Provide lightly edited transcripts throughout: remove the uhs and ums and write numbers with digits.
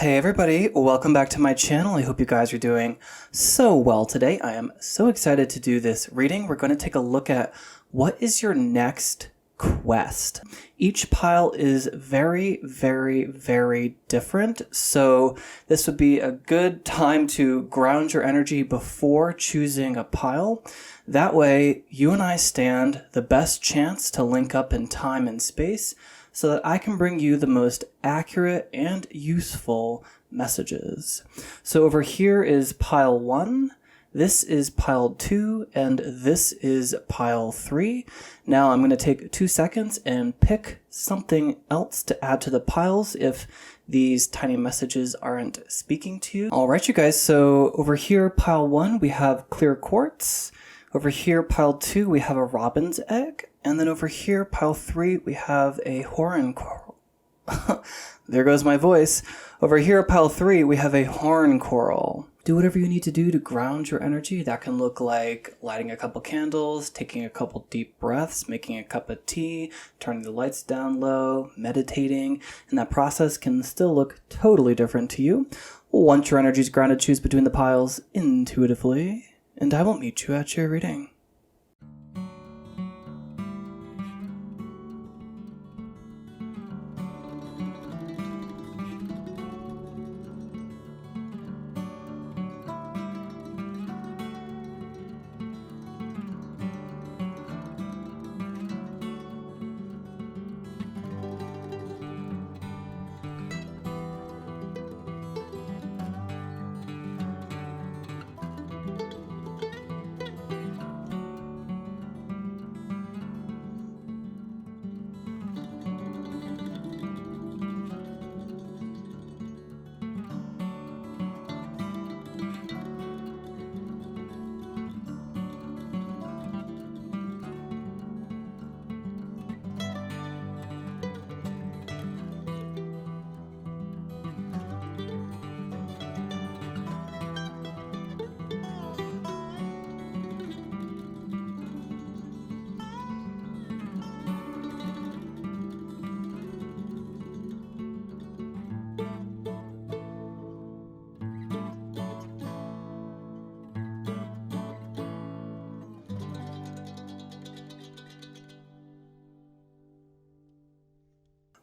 Hey everybody, welcome back to my channel. I hope you guys are doing so well today. I am so excited to do this reading. We're going to take a look at what is your next quest. Each pile is very different, so this would be a good time to ground your energy before choosing a pile. That way, you and I stand the best chance to link up in time and space so that I can bring you the most accurate and useful messages. So over here is pile 1, this is pile 2, and this is pile 3. Now I'm going to take 2 seconds and pick something else to add to the piles if these tiny messages aren't speaking to you. Alright you guys, so over here pile 1 we have clear quartz. Over here, pile 2, we have a robin's egg. And then over here, pile 3, we have a horn coral. There goes my voice. Over here, pile 3, we have a horn coral. Do whatever you need to do to ground your energy. That can look like lighting a couple candles, taking a couple deep breaths, making a cup of tea, turning the lights down low, meditating. And that process can still look totally different to you. Once your energy is grounded, choose between the piles intuitively. And I will meet you at your reading.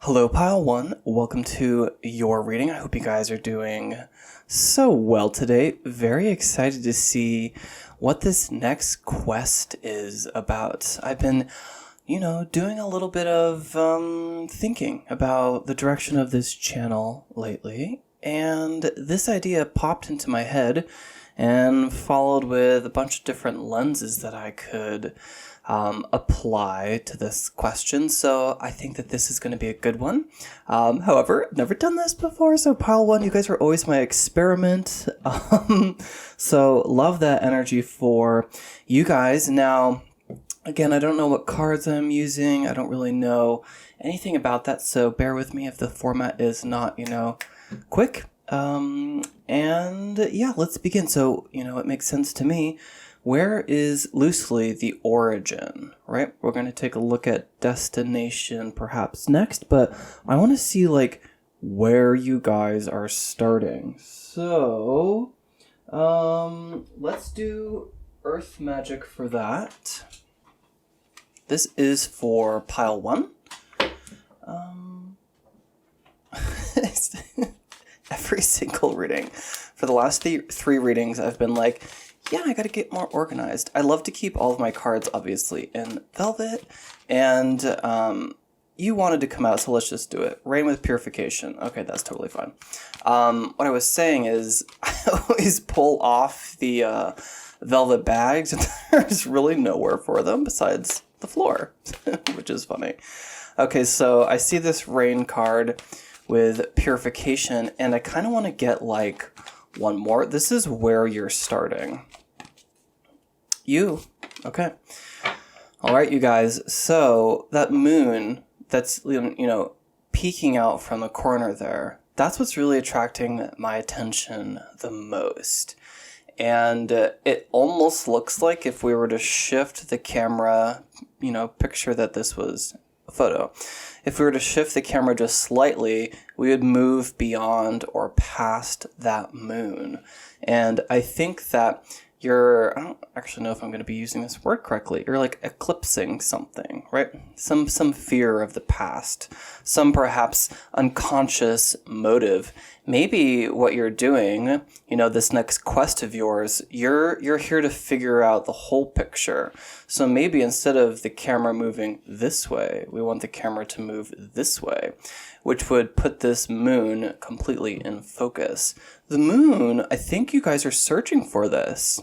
Hello pile 1, welcome to your reading. I hope you guys are doing so well today. Very excited to see what this next quest is about. I've been, doing a little bit of thinking about the direction of this channel lately, and this idea popped into my head and followed with a bunch of different lenses that I could apply to this question, so I think that this is going to be a good one. However, I've never done this before, so pile 1, you guys are always my experiment. So love that energy for you guys. Now, again, I don't know what cards I'm using. I don't really know anything about that, so bear with me if the format is not, quick. And yeah, let's begin. So, it makes sense to me. Where is loosely the origin, right? We're going to take a look at destination perhaps next, but I want to see where you guys are starting. So, let's do earth magic for that. This is for pile 1. Every single reading. For the last three readings, I've been like, yeah, I gotta get more organized. I love to keep all of my cards, obviously, in velvet, and you wanted to come out, so let's just do it. Rain with purification. Okay, that's totally fine. What I was saying is, I always pull off the velvet bags, and there's really nowhere for them besides the floor, which is funny. Okay, so I see this rain card with purification, and I kind of want to get one more. This is where you're starting. Okay. All right, you guys. So that moon that's, peeking out from the corner there, that's what's really attracting my attention the most. And it almost looks like if we were to shift the camera, picture that this was a photo. If we were to shift the camera just slightly, we would move beyond or past that moon. And I think that I don't actually know if I'm going to be using this word correctly. You're like eclipsing something, right? Some fear of the past, some perhaps unconscious motive. Maybe what you're doing, this next quest of yours, you're here to figure out the whole picture. So maybe instead of the camera moving this way, we want the camera to move this way, which would put this moon completely in focus. The moon, I think you guys are searching for this.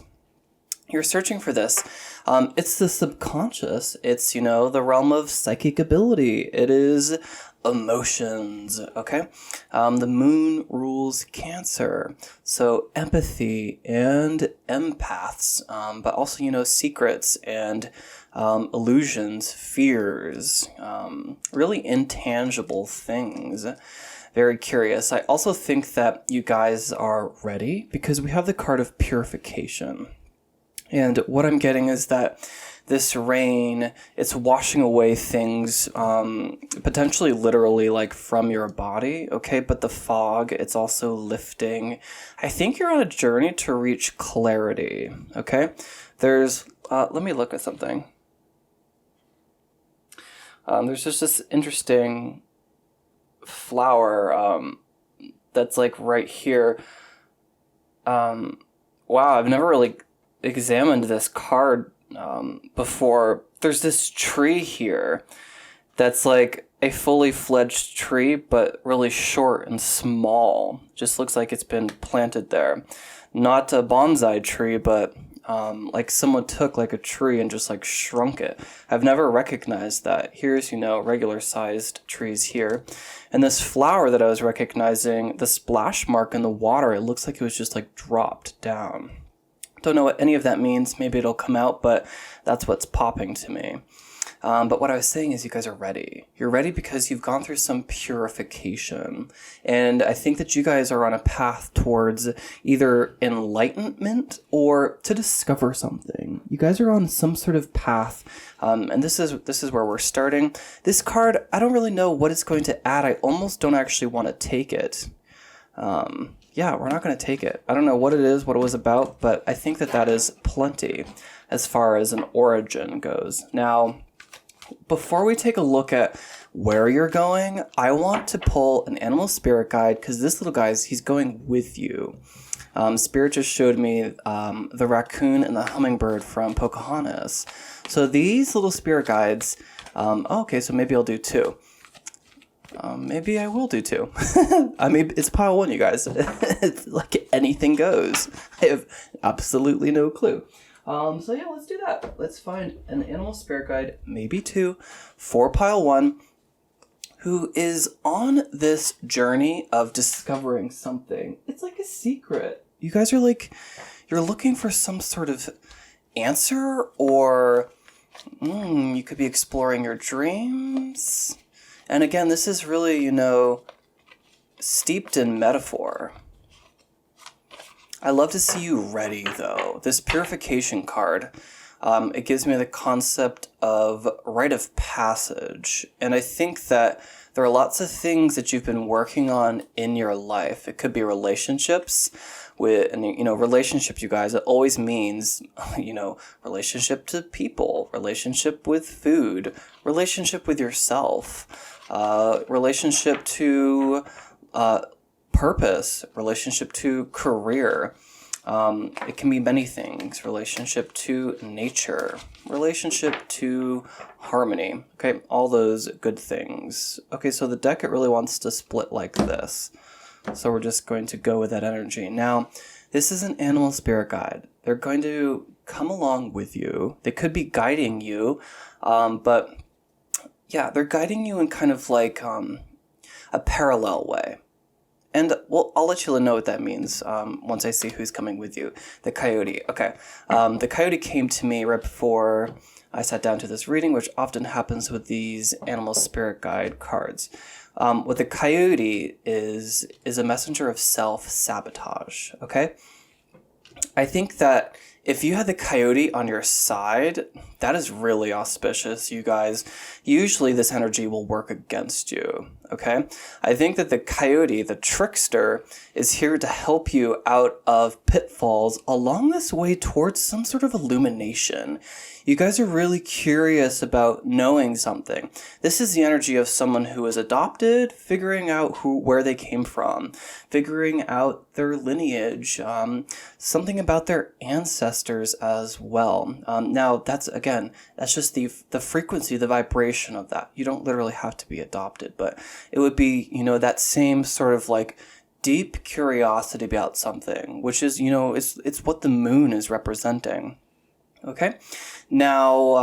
You're searching for this. It's the subconscious. It's, the realm of psychic ability. It is emotions, okay? The moon rules Cancer. So empathy and empaths, but also, secrets and illusions, fears, really intangible things. Very curious. I also think that you guys are ready because we have the card of purification. And what I'm getting is that this rain, it's washing away things, potentially literally like from your body, okay? But the fog, it's also lifting. I think you're on a journey to reach clarity, okay? Let me look at something. There's just this interesting flower that's like right here. Wow, I've never really examined this card before. There's this tree here that's like a fully fledged tree, but really short and small. Just looks like it's been planted there. Not a bonsai tree, but like someone took like a tree and just like shrunk it. I've never recognized that. Here's, regular sized trees here. And this flower that I was recognizing, the splash mark in the water, it looks like it was just like dropped down. Don't know what any of that means. Maybe it'll come out, but that's what's popping to me. But what I was saying is you guys are ready. You're ready because you've gone through some purification. And I think that you guys are on a path towards either enlightenment or to discover something. You guys are on some sort of path. And this is where we're starting. This card, I don't really know what it's going to add. I almost don't actually want to take it. Yeah, we're not going to take it. I don't know what it is, what it was about, but I think that is plenty as far as an origin goes. Now, before we take a look at where you're going, I want to pull an animal spirit guide because this little guy, he's going with you. Spirit just showed me the raccoon and the hummingbird from Pocahontas. So these little spirit guides, okay, so maybe I'll do two. Maybe I will do two. I mean, it's pile one, you guys. It's like anything goes. I have absolutely no clue. So yeah, let's do that. Let's find an animal spirit guide, maybe two, for pile one, who is on this journey of discovering something. It's like a secret. You guys are like, you're looking for some sort of answer, or you could be exploring your dreams. And again, this is really, steeped in metaphor. I love to see you ready, though. This purification card, it gives me the concept of rite of passage. And I think that there are lots of things that you've been working on in your life. It could be relationships. Relationships, you guys, it always means, relationship to people, relationship with food, relationship with yourself. Relationship to purpose, relationship to career. It can be many things. Relationship to nature, relationship to harmony. Okay, all those good things. Okay, so the deck, it really wants to split like this. So we're just going to go with that energy. Now, this is an animal spirit guide. They're going to come along with you. They could be guiding you, but yeah, they're guiding you in kind of like a parallel way. And I'll let you know what that means once I see who's coming with you. The coyote. Okay. The coyote came to me right before I sat down to this reading, which often happens with these animal spirit guide cards. What the coyote is a messenger of self-sabotage, okay? I think that if you had the coyote on your side, that is really auspicious, you guys. Usually this energy will work against you, okay? I think that the coyote, the trickster, is here to help you out of pitfalls along this way towards some sort of illumination. You guys are really curious about knowing something. This is the energy of someone who is adopted, figuring out where they came from, figuring out their lineage, something about their ancestors as well. Now, that's just the frequency, the vibration of that. You don't literally have to be adopted, but it would be, that same sort of like deep curiosity about something, which is, it's what the moon is representing. Okay, now,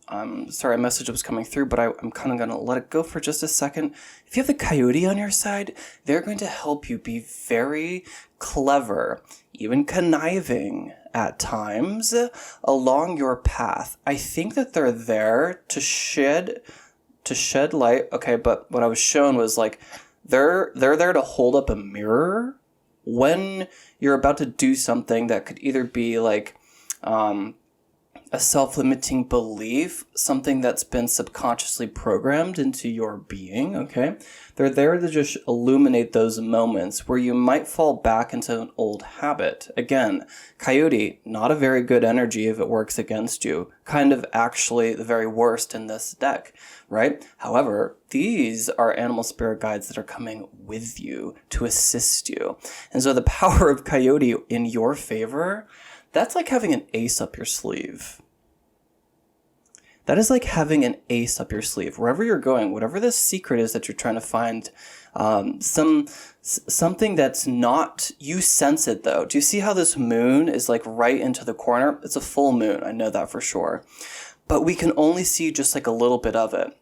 I'm sorry, a message was coming through, but I'm kind of going to let it go for just a second. If you have the coyote on your side, they're going to help you be very clever, even conniving at times along your path. I think that they're there to shed light. Okay, but what I was shown was like, they're there to hold up a mirror when you're about to do something that could either be like, a self-limiting belief, something that's been subconsciously programmed into your being, okay? They're there to just illuminate those moments where you might fall back into an old habit. Again, coyote, not a very good energy if it works against you. Kind of actually the very worst in this deck, right? However, these are animal spirit guides that are coming with you to assist you. And so the power of coyote in your favor, that's like having an ace up your sleeve. That is like having an ace up your sleeve. Wherever you're going, whatever the secret is that you're trying to find, something that's not, you sense it though. Do you see how this moon is like right into the corner? It's a full moon, I know that for sure. But we can only see just like a little bit of it.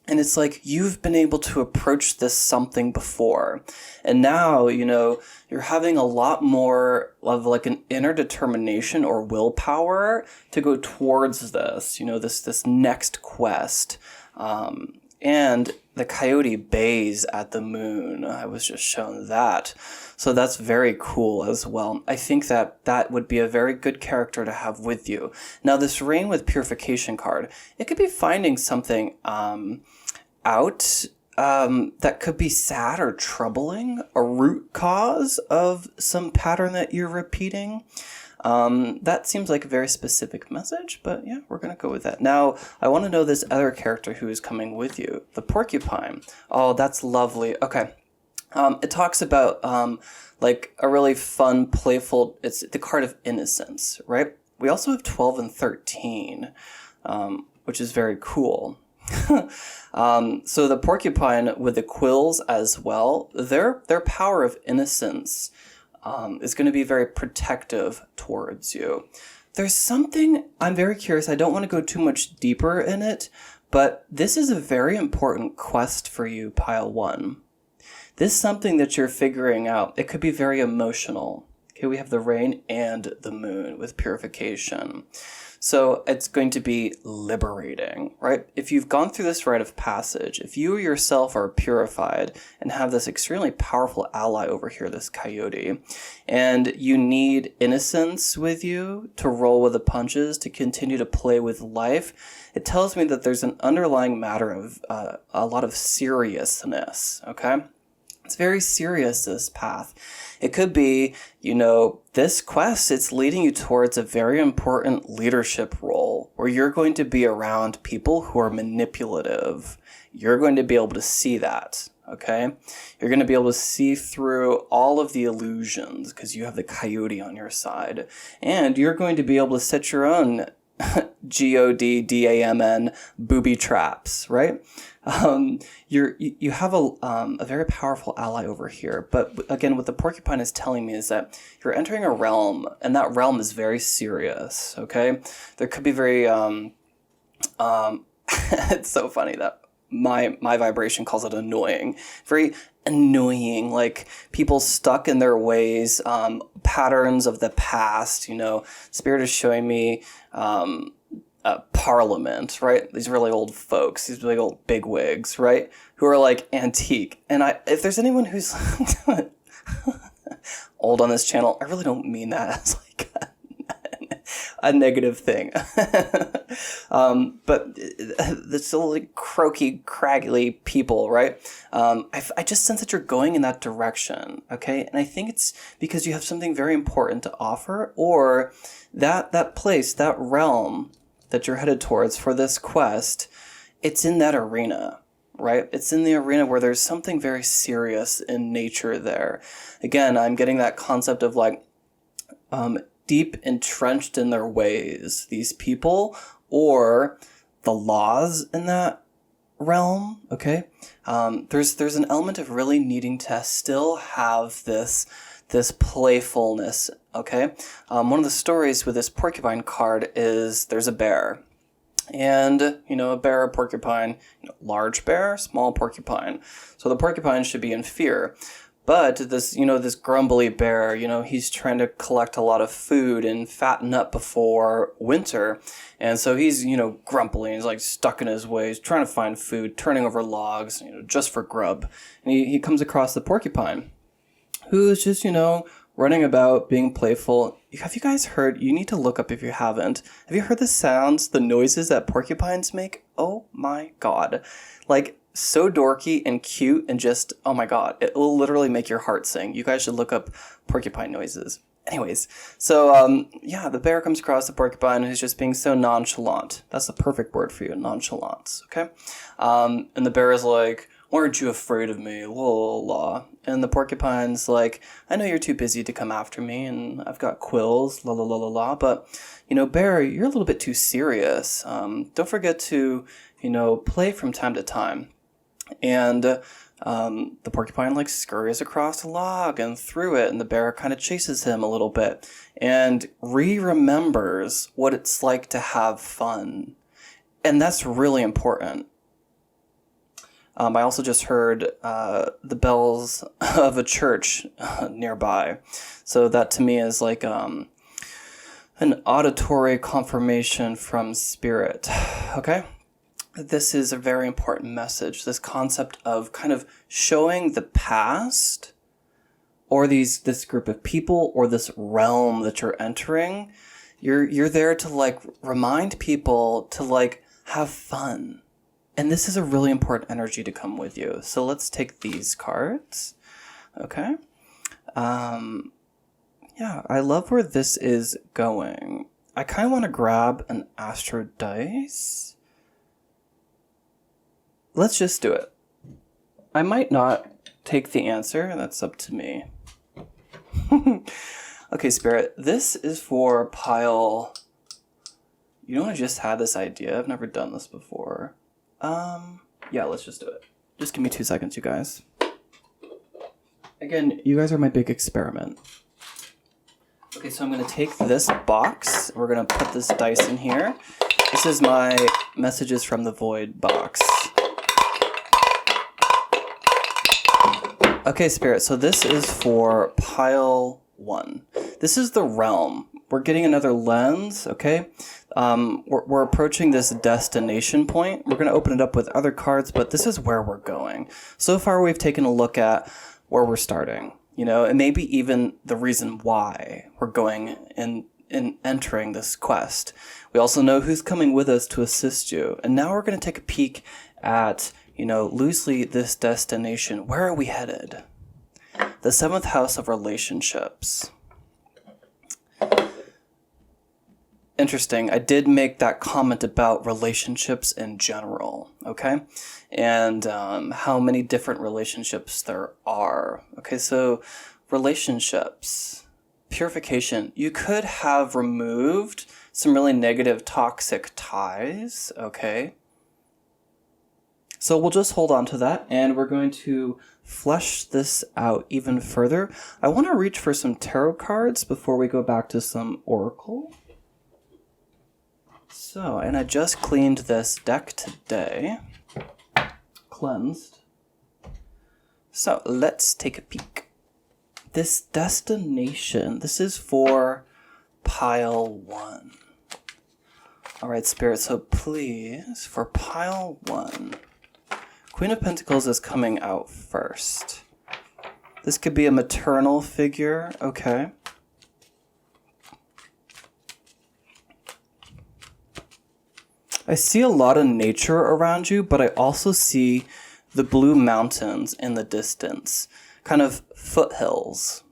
And it's like you've been able to approach this something before. And now, you're having a lot more of like an inner determination or willpower to go towards this, this next quest. And the coyote bays at the moon. I was just shown that. So that's very cool as well. I think that would be a very good character to have with you. Now, this Rain with Purification card, it could be finding something out that could be sad or troubling, a root cause of some pattern that you're repeating. That seems like a very specific message, but yeah, we're going to go with that. Now, I want to know this other character who is coming with you, the porcupine. Oh, that's lovely. Okay. It talks about like a really fun, playful, it's the card of innocence, right? We also have 12 and 13, which is very cool. So the porcupine with the quills as well, their power of innocence is going to be very protective towards you. There's something, I'm very curious, I don't want to go too much deeper in it, but this is a very important quest for you, Pile 1. This is something that you're figuring out. It could be very emotional. Okay, we have the rain and the moon with purification. So it's going to be liberating, right? If you've gone through this rite of passage, if you yourself are purified and have this extremely powerful ally over here, this coyote, and you need innocence with you to roll with the punches, to continue to play with life, it tells me that there's an underlying matter of a lot of seriousness, okay? It's very serious, this path. It could be, this quest, it's leading you towards a very important leadership role where you're going to be around people who are manipulative. You're going to be able to see that, okay? You're going to be able to see through all of the illusions because you have the coyote on your side. And you're going to be able to set your own GODDAMN booby traps, right? You have a very powerful ally over here, but again, what the porcupine is telling me is that you're entering a realm, and that realm is very serious. Okay, there could be very it's so funny that my vibration calls it annoying, very annoying, like people stuck in their ways, patterns of the past. Spirit is showing me Parliament, right? These really old folks, these really old bigwigs, right? Who are like antique. And if there's anyone who's old on this channel, I really don't mean that as like a negative thing. But this little like, croaky, craggly people, right? I just sense that you're going in that direction, okay? And I think it's because you have something very important to offer, or that place, that realm that you're headed towards for this quest, it's in that arena. Right? It's in the arena where there's something very serious in nature there. Again, I'm getting that concept of like deep entrenched in their ways, these people, or the laws in that realm, okay? There's an element of really needing to still have this playfulness, okay? One of the stories with this porcupine card is there's a bear. And, a bear, a porcupine, large bear, small porcupine. So the porcupine should be in fear. But this, this grumbly bear, he's trying to collect a lot of food and fatten up before winter. And so he's, grumbling. He's like stuck in his ways, trying to find food, turning over logs, just for grub. And he comes across the porcupine, who is just, running about, being playful. Have you guys heard, you need to look up if you haven't, have you heard the sounds, the noises that porcupines make? Oh my god. Like, so dorky and cute and just, oh my god, it will literally make your heart sing. You guys should look up porcupine noises. Anyways, so, the bear comes across the porcupine who's just being so nonchalant. That's the perfect word for you, nonchalance, okay? And the bear is like, "Why aren't you afraid of me? La la la." And the porcupine's like, "I know you're too busy to come after me, and I've got quills, la la la la la. But, bear, you're a little bit too serious. Don't forget to, play from time to time." And the porcupine like scurries across the log and through it, and the bear kind of chases him a little bit and remembers what it's like to have fun. And that's really important. I also just heard the bells of a church nearby. So that to me is like an auditory confirmation from spirit. Okay? This is a very important message. This concept of kind of showing the past, or this group of people, or this realm that you're entering. You're there to like remind people to like have fun. And this is a really important energy to come with you. So let's take these cards. Okay. I love where this is going. I kind of want to grab an Astro Dice. Let's just do it. I might not take the answer. That's up to me. Okay, Spirit. This is for pile... I just had this idea. I've never done this before. Let's just do it. Just give me 2 seconds, you guys. Again, you guys are my big experiment. Okay, so I'm going to take this box. We're going to put this dice in here. This is my Messages from the Void box. Okay, Spirit, so this is for pile 1. This is the realm. We're getting another lens, okay? We're approaching this destination point. We're going to open it up with other cards, but this is where we're going. So far, we've taken a look at where we're starting, and maybe even the reason why we're going and entering this quest. We also know who's coming with us to assist you. And now we're going to take a peek at, loosely this destination. Where are we headed? The 7th house of relationships. Interesting. I did make that comment about relationships in general, okay? And how many different relationships there are. Okay, so relationships, purification. You could have removed some really negative toxic ties, okay? So we'll just hold on to that, and we're going to flesh this out even further. I want to reach for some tarot cards before we go back to some oracle. So, and I just cleaned this deck today. Cleansed. So, let's take a peek. This destination, this is for pile 1. Alright, Spirit, so please, for pile 1, Queen of Pentacles is coming out first. This could be a maternal figure, okay. I see a lot of nature around you, but I also see the blue mountains in the distance, kind of foothills.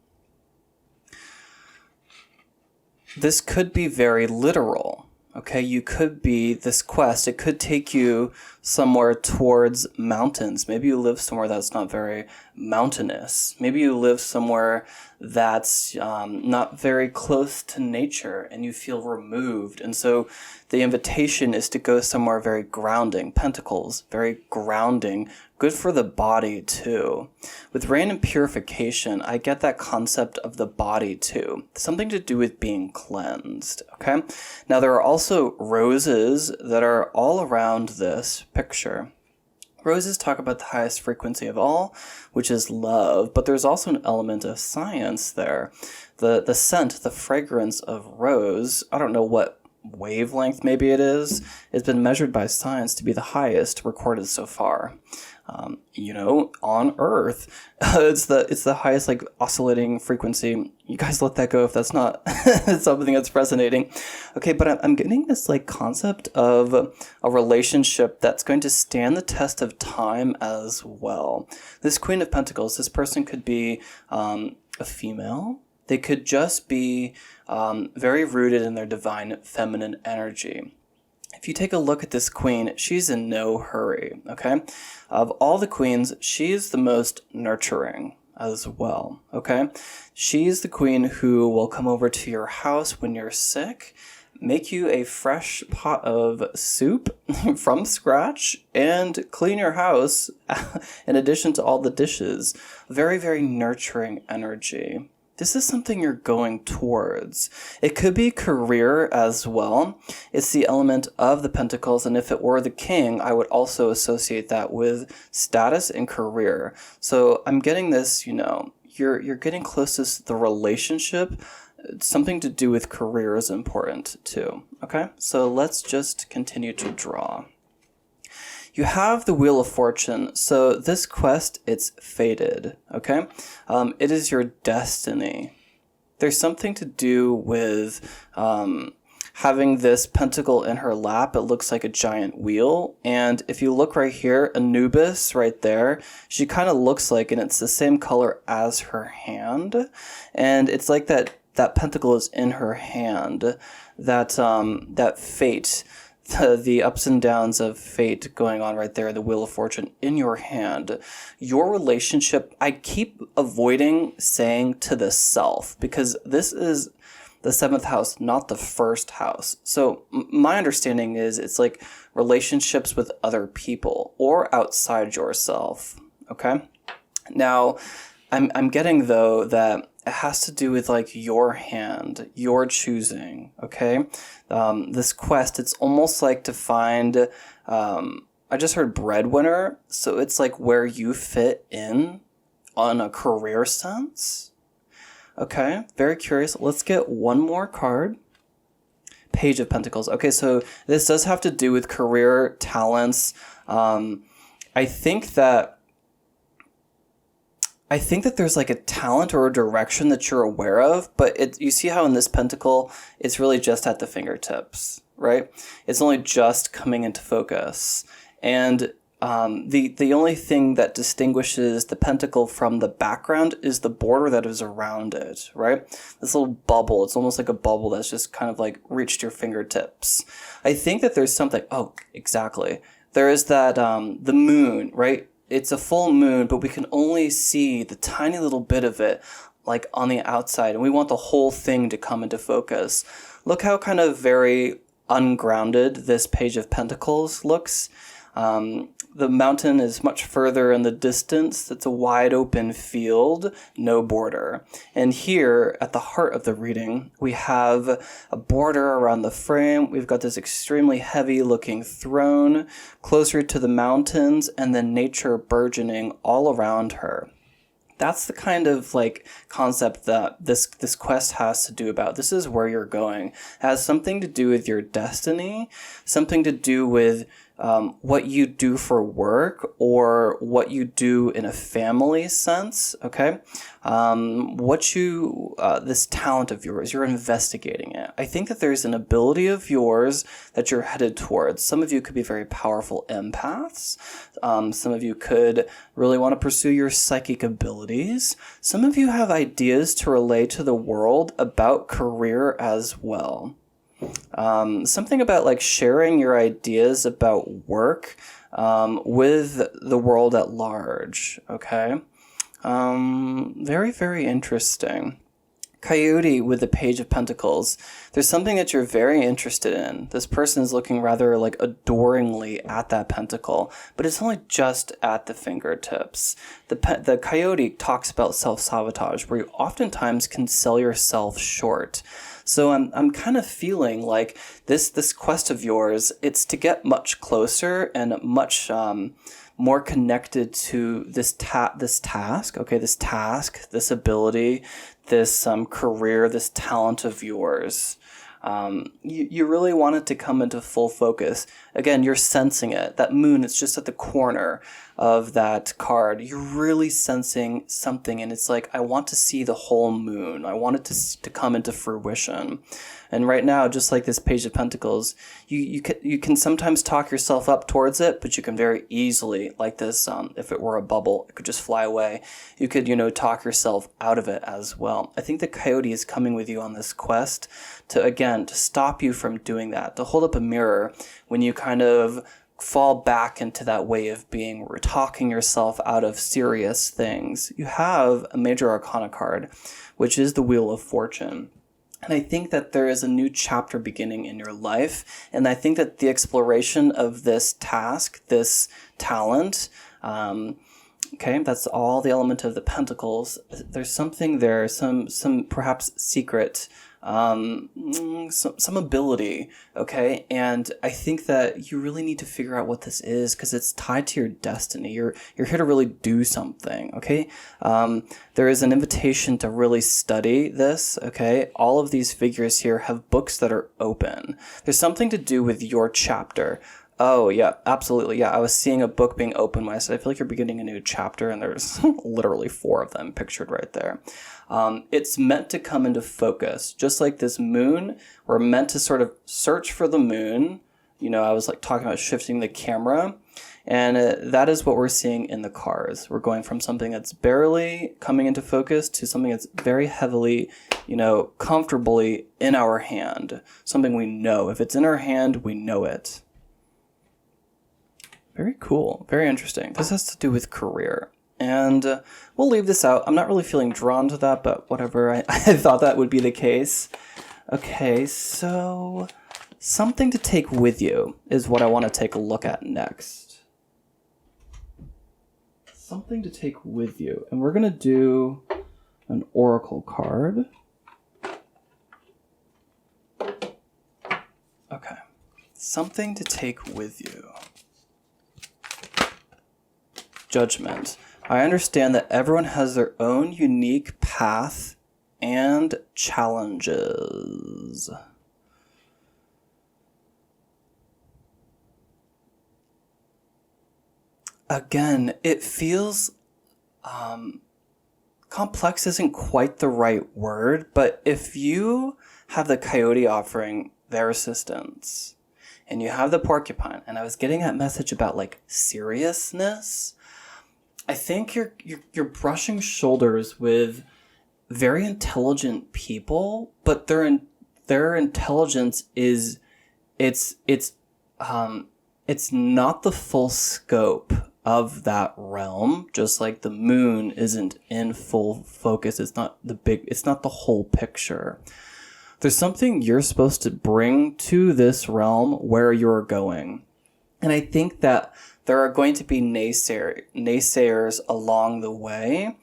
This could be very literal. Okay, you could be this quest. It could take you somewhere towards mountains. Maybe you live somewhere that's not very mountainous. Maybe you live somewhere that's not very close to nature and you feel removed. And so the invitation is to go somewhere very grounding. Pentacles, very grounding. Good for the body too. With rain and purification, I get that concept of the body too. Something to do with being cleansed, okay? Now there are also roses that are all around this picture. Roses talk about the highest frequency of all, which is love, but there's also an element of science there. The scent, the fragrance of rose, I don't know what wavelength maybe it is, it's been measured by science to be the highest recorded so far. On Earth, it's the highest like oscillating frequency. You guys let that go if that's not something that's resonating. Okay, but I'm getting this like concept of a relationship that's going to stand the test of time as well. This Queen of Pentacles, this person could be a female. They could just be very rooted in their divine feminine energy. If you take a look at this queen, she's in no hurry, okay? Of all the queens, she's the most nurturing as well, okay? She's the queen who will come over to your house when you're sick, make you a fresh pot of soup from scratch, and clean your house in addition to all the dishes. Very, very nurturing energy. This is something you're going towards. It could be career as well. It's the element of the pentacles, and if it were the king, I would also associate that with status and career. So I'm getting this, you're getting close to the relationship. Something to do with career is important too. Okay, so let's just continue to draw. You have the Wheel of Fortune. So this quest, it's fated, okay? It is your destiny. There's something to do with having this pentacle in her lap. It looks like a giant wheel. And if you look right here, Anubis right there, she kind of looks like, and it's the same color as her hand. And it's like that pentacle is in her hand, that fate, the ups and downs of fate going on right there, the Wheel of Fortune in your hand. Your relationship, I keep avoiding saying to the self, because this is the 7th house, not the 1st house. So my understanding is it's like relationships with other people or outside yourself, okay? Now, I'm getting, though, that it has to do with like your hand, your choosing, okay? This quest, it's almost like to find, I just heard breadwinner, so it's like where you fit in on a career sense. Okay, very curious. Let's get one more card. Page of Pentacles. Okay, so this does have to do with career, talents. I think that there's like a talent or a direction that you're aware of, but you see how in this pentacle, it's really just at the fingertips, right? It's only just coming into focus. And the only thing that distinguishes the pentacle from the background is the border that is around it, right? This little bubble, it's almost like a bubble that's just kind of like reached your fingertips. I think that there's something, exactly. There is that, the moon, right? It's a full moon, but we can only see the tiny little bit of it, like on the outside, and we want the whole thing to come into focus. Look how kind of very ungrounded this Page of Pentacles looks. The mountain is much further in the distance. It's a wide open field, no border. And here at the heart of the reading, we have a border around the frame. We've got this extremely heavy looking throne closer to the mountains, and then nature burgeoning all around her. That's the kind of like concept that this quest has to do about. This is where you're going. It has something to do with your destiny, something to do with what you do for work or what you do in a family sense, okay? This talent of yours, you're investigating it. I think that there's an ability of yours that you're headed towards. Some of you could be very powerful empaths. Some of you could really want to pursue your psychic abilities. Some of you have ideas to relay to the world about career as well. Something about like sharing your ideas about work with the world at large, okay? Very, very interesting. Coyote with the Page of Pentacles. There's something that you're very interested in. This person is looking rather like adoringly at that pentacle, but it's only just at the fingertips. The coyote talks about self-sabotage, where you oftentimes can sell yourself short. So I'm kind of feeling like this quest of yours, it's to get much closer and much more connected to this task, okay, this ability, this career, this talent of yours. You really want it to come into full focus. Again, you're sensing it. That moon, it's just at the corner of that card. You're really sensing something, and it's like, I want to see the whole moon. I want it to come into fruition. And right now, just like this Page of Pentacles, you can sometimes talk yourself up towards it, but you can very easily, like this, if it were a bubble, it could just fly away. You could, talk yourself out of it as well. I think the coyote is coming with you on this quest to stop you from doing that, to hold up a mirror when you kind of fall back into that way of being, where you're talking yourself out of serious things. You have a major arcana card, which is the Wheel of Fortune. And I think that there is a new chapter beginning in your life. And I think that the exploration of this task, this talent, okay, that's all the element of the pentacles. There's something there, some perhaps secret, some ability, okay? And I think that you really need to figure out what this is, because it's tied to your destiny. You're here to really do something, okay? There is an invitation to really study this, okay? All of these figures here have books that are open. There's something to do with your chapter. Oh, yeah, absolutely. Yeah, I was seeing a book beginning open when I said, I feel like you're beginning a new chapter, and there's literally 4 of them pictured right there. It's meant to come into focus. Just like this moon, we're meant to sort of search for the moon. I was like talking about shifting the camera, and that is what we're seeing in the cards. We're going from something that's barely coming into focus to something that's very heavily, comfortably in our hand. Something we know. If it's in our hand, we know it. Very cool. Very interesting. This has to do with career. And we'll leave this out. I'm not really feeling drawn to that, but whatever. I thought that would be the case. Okay, so something to take with you is what I want to take a look at next. Something to take with you. And we're going to do an oracle card. Okay. Something to take with you. Judgment. I understand that everyone has their own unique path and challenges. Again, it feels complex isn't quite the right word, but if you have the coyote offering their assistance and you have the porcupine, and I was getting that message about like seriousness, I think you're brushing shoulders with very intelligent people, but their intelligence is it's not the full scope of that realm. Just like the moon isn't in full focus, it's not the whole picture. There's something you're supposed to bring to this realm where you're going, and I think that there are going to be naysayers along the way,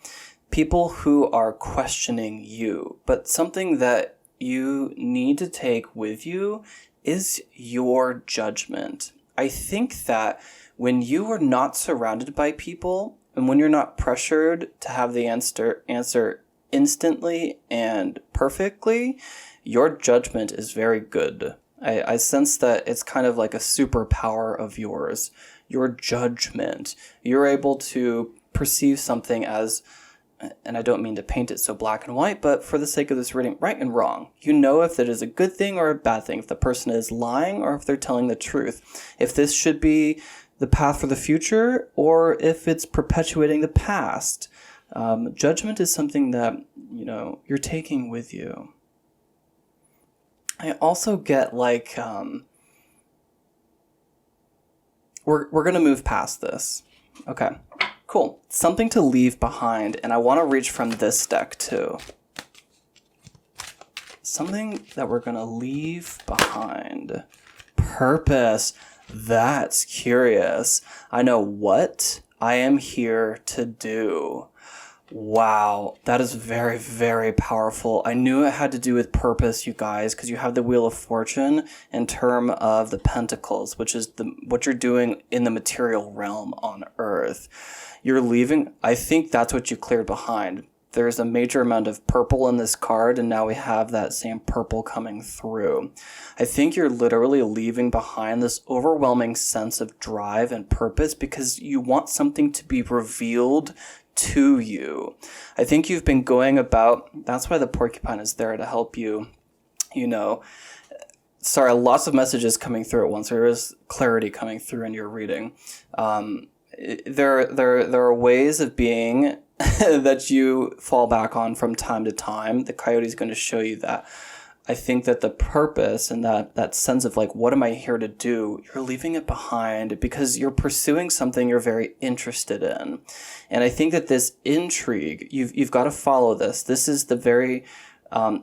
people who are questioning you. But something that you need to take with you is your judgment. I think that when you are not surrounded by people, and when you're not pressured to have the answer instantly and perfectly, your judgment is very good. I sense that it's kind of like a superpower of yours, your judgment. You're able to perceive something as, and I don't mean to paint it so black and white, but for the sake of this reading, right and wrong. You know if that is a good thing or a bad thing, if the person is lying or if they're telling the truth, if this should be the path for the future or if it's perpetuating the past. Judgment is something that, you're taking with you. I also get like, we're going to move past this. Okay, cool. Something to leave behind, and I want to reach from this deck too. Something that we're going to leave behind. Purpose. That's curious. I know what I am here to do. Wow, that is very, very powerful. I knew it had to do with purpose, you guys, because you have the Wheel of Fortune in term of the Pentacles, which is what you're doing in the material realm on Earth. You're leaving. I think that's what you cleared behind. There's a major amount of purple in this card, and now we have that same purple coming through. I think you're literally leaving behind this overwhelming sense of drive and purpose because you want something to be revealed to you. I think you've been going about, that's why the porcupine is there to help you, Sorry, lots of messages coming through at once. There is clarity coming through in your reading. There are ways of being that you fall back on from time to time. The coyote is going to show you that. I think that the purpose and that sense of like, what am I here to do? You're leaving it behind because you're pursuing something you're very interested in. And I think that this intrigue, you've got to follow this. This is the very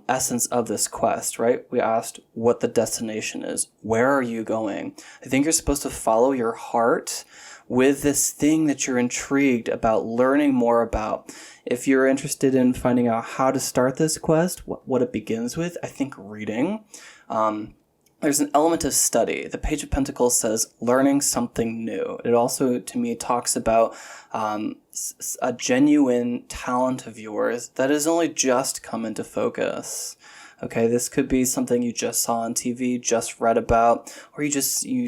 essence of this quest, right? We asked what the destination is. Where are you going? I think you're supposed to follow your heart with this thing that you're intrigued about learning more about. If you're interested in finding out how to start this quest, what it begins with, I think reading. There's an element of study. The Page of Pentacles says learning something new. It also, to me, talks about a genuine talent of yours that has only just come into focus. Okay, this could be something you just saw on TV, just read about, or you've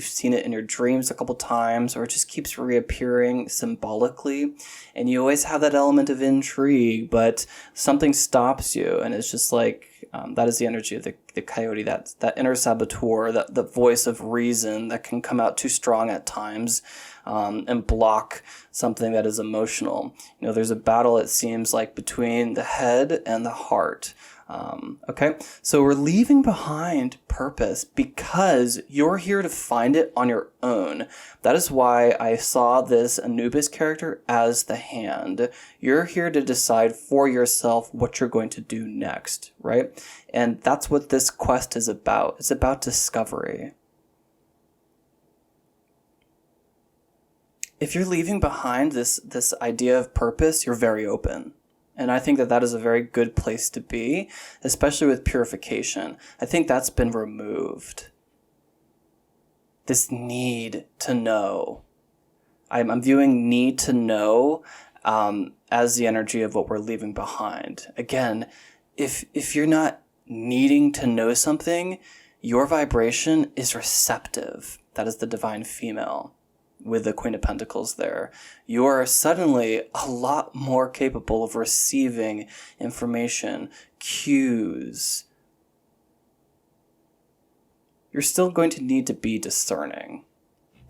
seen it in your dreams a couple times, or it just keeps reappearing symbolically. And you always have that element of intrigue, but something stops you, and it's just like, that is the energy of the coyote, that inner saboteur, that the voice of reason that can come out too strong at times, and block something that is emotional. There's a battle, it seems like, between the head and the heart. Okay, so we're leaving behind purpose because you're here to find it on your own. That is why I saw this Anubis character as the hand. You're here to decide for yourself what you're going to do next, right? And that's what this quest is about. It's about discovery. If you're leaving behind this idea of purpose, you're very open. And I think that is a very good place to be, especially with purification. I think that's been removed. This need to know. I'm viewing need to know as the energy of what we're leaving behind. Again, if you're not needing to know something, your vibration is receptive. That is the divine female. With the Queen of Pentacles there, you are suddenly a lot more capable of receiving information, cues. You're still going to need to be discerning,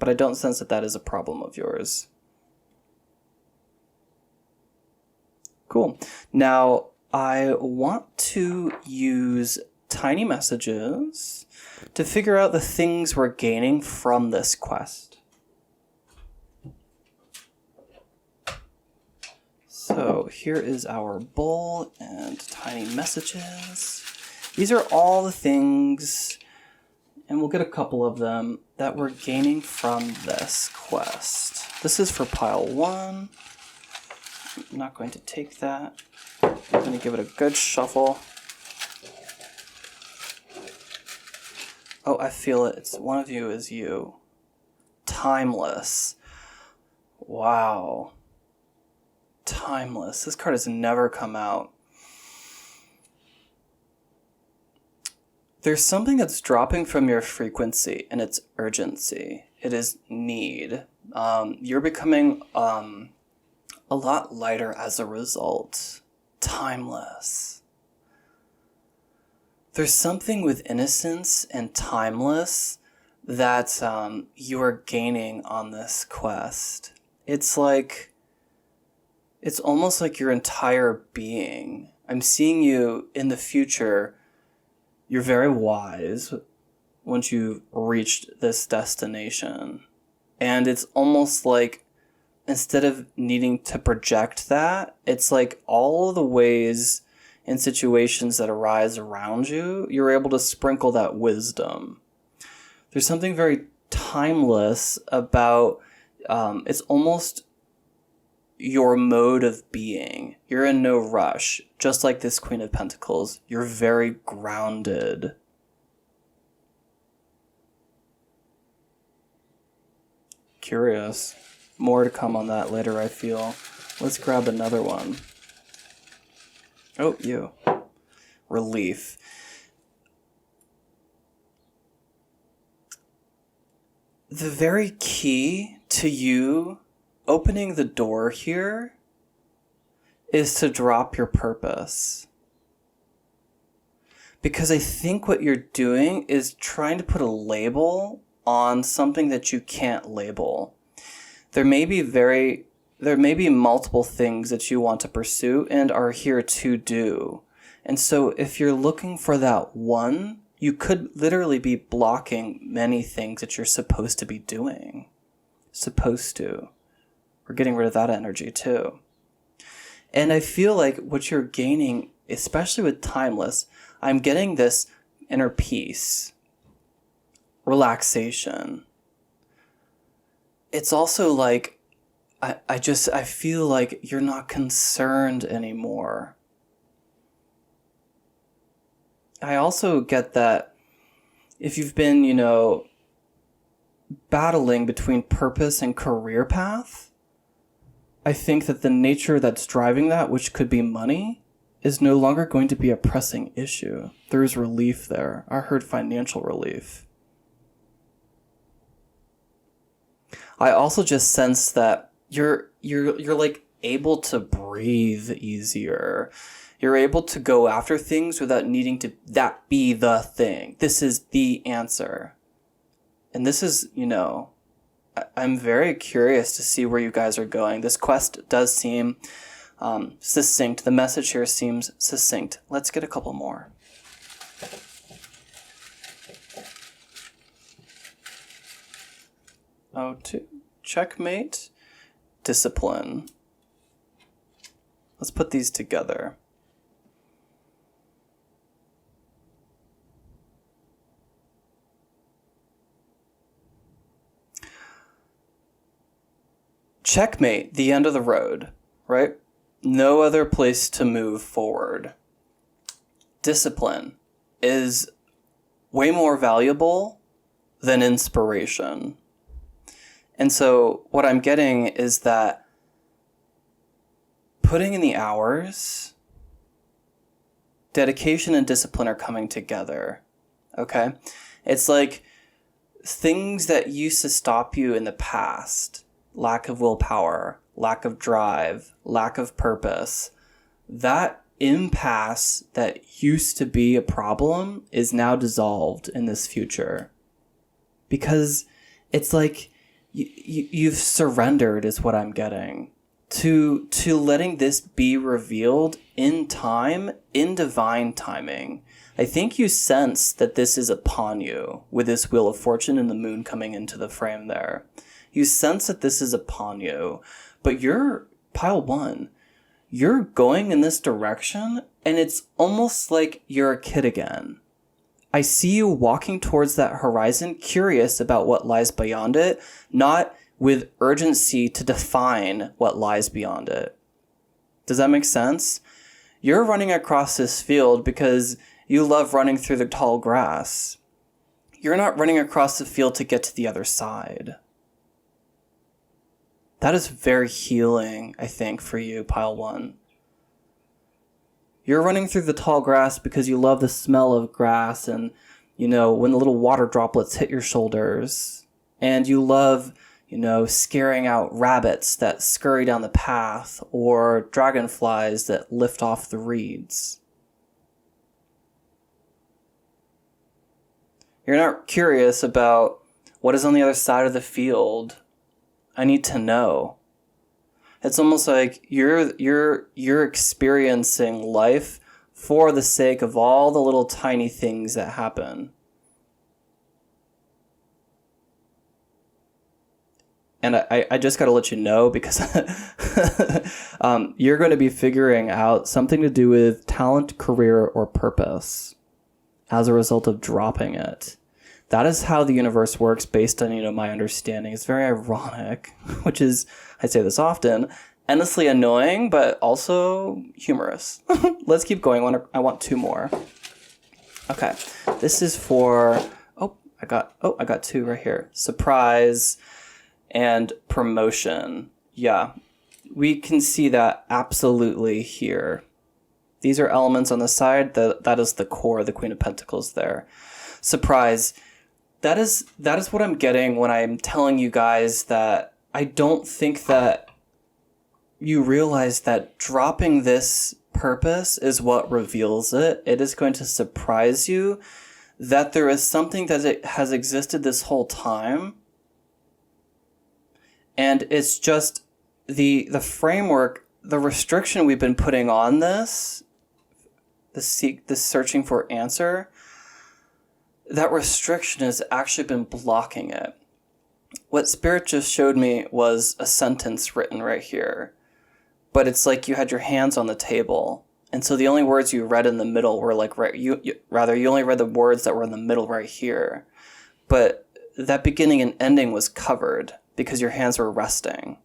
but I don't sense that is a problem of yours. Cool. Now, I want to use tiny messages to figure out the things we're gaining from this quest. So here is our bowl and tiny messages. These are all the things, and we'll get a couple of them, that we're gaining from this quest. This is for pile 1. I'm not going to take that. I'm going to give it a good shuffle. Oh, I feel it. It's one of you is you. Timeless. Wow. Timeless. This card has never come out. There's something that's dropping from your frequency, and it's urgency. It is need. You're becoming a lot lighter as a result. Timeless. There's something with innocence and timeless that you are gaining on this quest. It's almost like your entire being. I'm seeing you in the future. You're very wise once you've reached this destination. And it's almost like instead of needing to project that, it's like all of the ways and situations that arise around you, you're able to sprinkle that wisdom. There's something very timeless about, it's almost your mode of being. You're in no rush. Just like this Queen of Pentacles, you're very grounded. Curious. More to come on that later, I feel. Let's grab another one. Oh, you. Relief. The very key to you opening the door here is to drop your purpose. Because I think what you're doing is trying to put a label on something that you can't label. There may be multiple things that you want to pursue and are here to do. And so if you're looking for that one, you could literally be blocking many things that you're supposed to be doing. Supposed to. We're getting rid of that energy too. And I feel like what you're gaining, especially with Timeless, I'm getting this inner peace, relaxation. It's also like, I feel like you're not concerned anymore. I also get that if you've been, battling between purpose and career path, I think that the nature that's driving that, which could be money, is no longer going to be a pressing issue. There's relief there. I heard financial relief. I also just sense that you're like able to breathe easier. You're able to go after things without needing to that be the thing. This is the answer. And this is, I'm very curious to see where you guys are going. This quest does seem succinct. The message here seems succinct. Let's get a couple more. Oh, two. Checkmate. Discipline. Let's put these together. Checkmate, the end of the road, right? No other place to move forward. Discipline is way more valuable than inspiration. And so what I'm getting is that putting in the hours, dedication and discipline are coming together, okay? It's like things that used to stop you in the past, lack of willpower, lack of drive, lack of purpose, that impasse that used to be a problem is now dissolved in this future. Because it's like you've surrendered is what I'm getting. To letting this be revealed in time, in divine timing. I think you sense that this is upon you with this Wheel of Fortune and the moon coming into the frame there. You sense that this is upon you, but you're, pile one, you're going in this direction and it's almost like you're a kid again. I see you walking towards that horizon, curious about what lies beyond it, not with urgency to define what lies beyond it. Does that make sense? You're running across this field because you love running through the tall grass. You're not running across the field to get to the other side. That is very healing, I think, for you, pile one. You're running through the tall grass because you love the smell of grass and, you know, when the little water droplets hit your shoulders. And you love, you know, scaring out rabbits that scurry down the path or dragonflies that lift off the reeds. You're not curious about what is on the other side of the field. I need to know. It's almost like you're experiencing life for the sake of all the little tiny things that happen. And I just got to let you know because you're going to be figuring out something to do with talent, career, or purpose as a result of dropping it. That is how the universe works based on, you know, my understanding. It's very ironic, which is, I say this often, endlessly annoying, but also humorous. Let's keep going. I want two more. Okay. This is for, I got two right here. Surprise and promotion. Yeah. We can see that absolutely here. These are elements on the side. That is the core, the Queen of Pentacles there. Surprise. That is what I'm getting when I'm telling you guys that I don't think that you realize that dropping this purpose is what reveals it. It is going to surprise you that there is something that it has existed this whole time. And it's just the framework, the restriction we've been putting on this searching for answer, that restriction has actually been blocking it. What Spirit just showed me was a sentence written right here. But it's like you had your hands on the table. And so the only words you read in the middle were like, you only read the words that were in the middle right here. But that beginning and ending was covered because your hands were resting.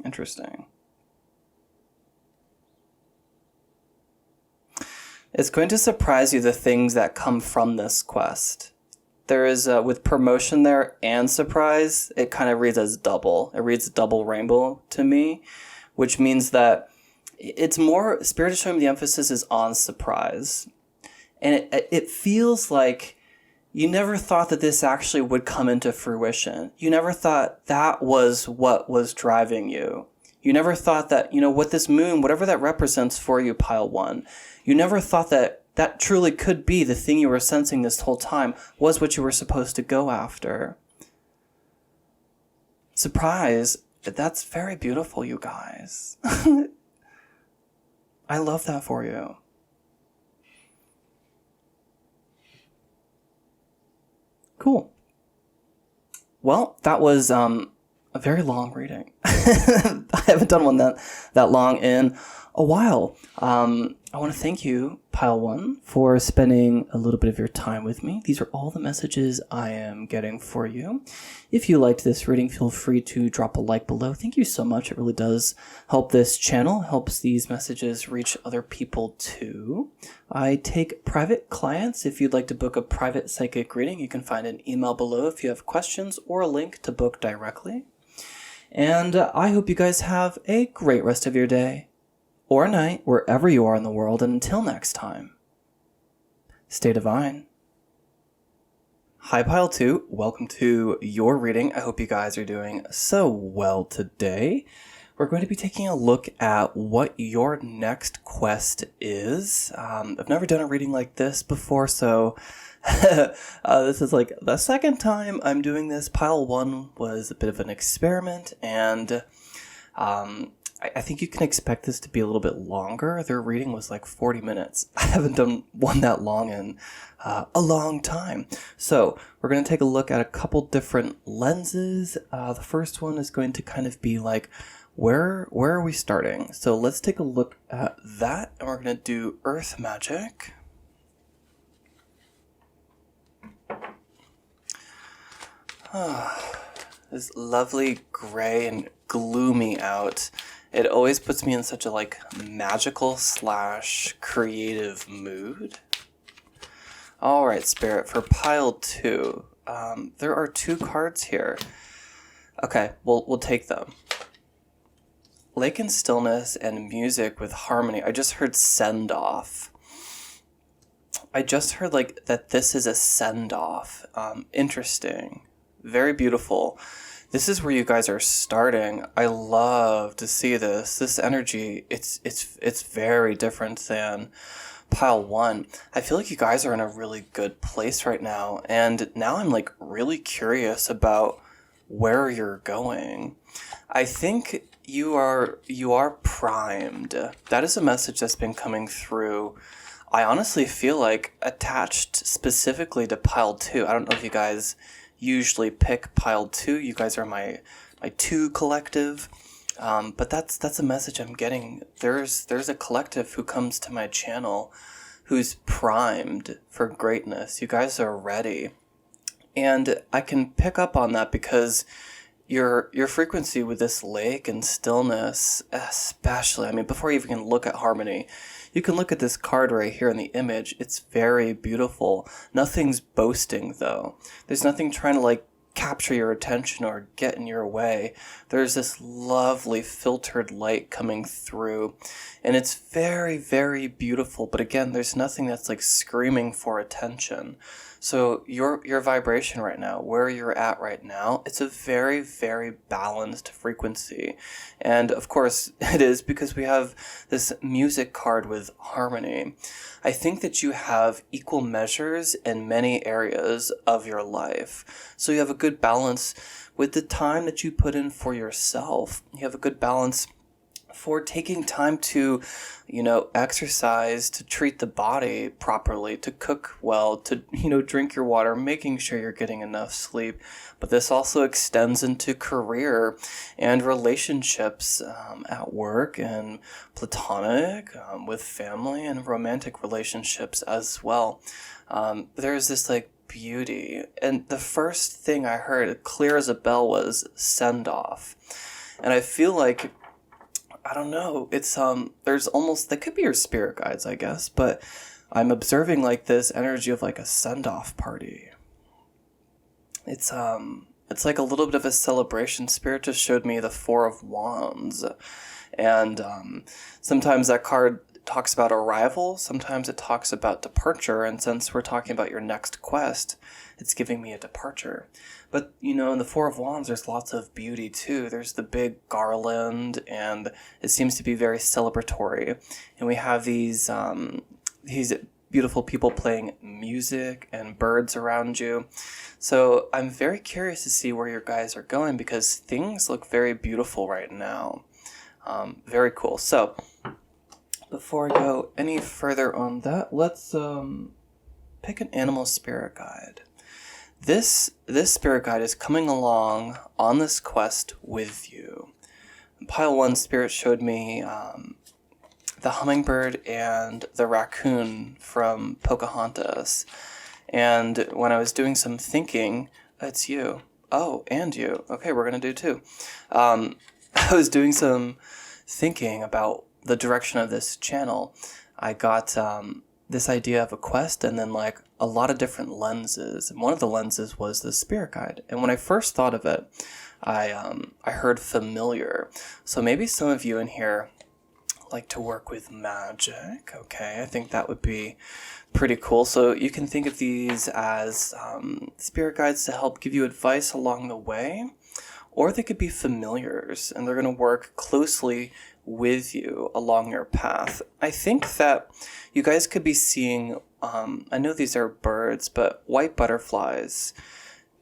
Interesting. It's going to surprise you the things that come from this quest. There is, with promotion there and surprise, it kind of reads as double. It reads double rainbow to me, which means that it's more, Spirit is showing me the emphasis is on surprise. And it feels like you never thought that this actually would come into fruition. You never thought that was what was driving you. You never thought that, you know, what this moon, whatever that represents for you, pile one, you never thought that that truly could be the thing you were sensing this whole time was what you were supposed to go after. Surprise. That's very beautiful, you guys. I love that for you. Cool. Well, that was a very long reading. I haven't done one that long in a while. I want to thank you, Pile 1, for spending a little bit of your time with me. These are all the messages I am getting for you. If you liked this reading, feel free to drop a like below. Thank you so much. It really does help this channel, helps these messages reach other people too. I take private clients. If you'd like to book a private psychic reading, you can find an email below if you have questions or a link to book directly. And I hope you guys have a great rest of your day or night, wherever you are in the world, and until next time, stay divine. Hi, Pile 2. Welcome to your reading. I hope you guys are doing so well today. We're going to be taking a look at what your next quest is. I've never done a reading like this before, so this is like the second time I'm doing this. Pile 1 was a bit of an experiment, and I think you can expect this to be a little bit longer. Their reading was like 40 minutes. I haven't done one that long in a long time. So we're going to take a look at a couple different lenses. The first one is going to kind of be like, where are we starting? So let's take a look at that, and we're going to do Earth Magic. It's lovely gray and gloomy out. It always puts me in such a like magical / creative mood. All right, Spirit, for Pile 2, there are 2 cards here. Okay, we'll take them. Lake and stillness and music with harmony. I just heard send off. I just heard like that this is a send off. Interesting. Very beautiful. This is where you guys are starting. I love to see this. This energy, it's very different than pile one. I feel like you guys are in a really good place right now, and now I'm like really curious about where you're going. I think you are primed. That is a message that's been coming through. I honestly feel like attached specifically to pile two. I don't know if you guys usually pick pile two. You guys are my two collective. But that's a message I'm getting. There's a collective who comes to my channel who's primed for greatness. You guys are ready. And I can pick up on that because your frequency with this lake and stillness, especially, I mean, before you even can look at harmony, you can look at this card right here in the image. It's very beautiful. Nothing's boasting, though. There's nothing trying to, like, capture your attention or get in your way. There's this lovely filtered light coming through, and it's very, very beautiful. But again, there's nothing that's like screaming for attention. So your vibration right now, where you're at right now, it's a very, very balanced frequency. And of course it is because we have this music card with harmony. I think that you have equal measures in many areas of your life. So you have a good balance with the time that you put in for yourself. You have a good balance for taking time to, exercise, to treat the body properly, to cook well, to, drink your water, making sure you're getting enough sleep. But this also extends into career and relationships at work and platonic, with family and romantic relationships as well. There's this like beauty. And the first thing I heard, clear as a bell, was send off. And I feel like, I don't know, it's there's almost, that could be your spirit guides, I guess, but I'm observing like this energy of like a send-off party. It's like a little bit of a celebration. Spirit just showed me the Four of Wands, and sometimes that card talks about arrival, sometimes it talks about departure, and since we're talking about your next quest, it's giving me a departure. But, in the Four of Wands, there's lots of beauty, too. There's the big garland, and it seems to be very celebratory. And we have these beautiful people playing music and birds around you. So I'm very curious to see where your guys are going because things look very beautiful right now. Very cool. So before I go any further on that, let's pick an animal spirit guide. This spirit guide is coming along on this quest with you. Pile 1 spirit showed me the hummingbird and the raccoon from Pocahontas. And when I was doing some thinking, it's you. Oh, and you. Okay, we're going to do two. I was doing some thinking about the direction of this channel. I got this idea of a quest and then like a lot of different lenses. And one of the lenses was the spirit guide. And when I first thought of it, I heard familiar. So maybe some of you in here like to work with magic. Okay, I think that would be pretty cool. So you can think of these as spirit guides to help give you advice along the way, or they could be familiars and they're going to work closely with you along your path. I think that you guys could be seeing, I know these are birds, but white butterflies.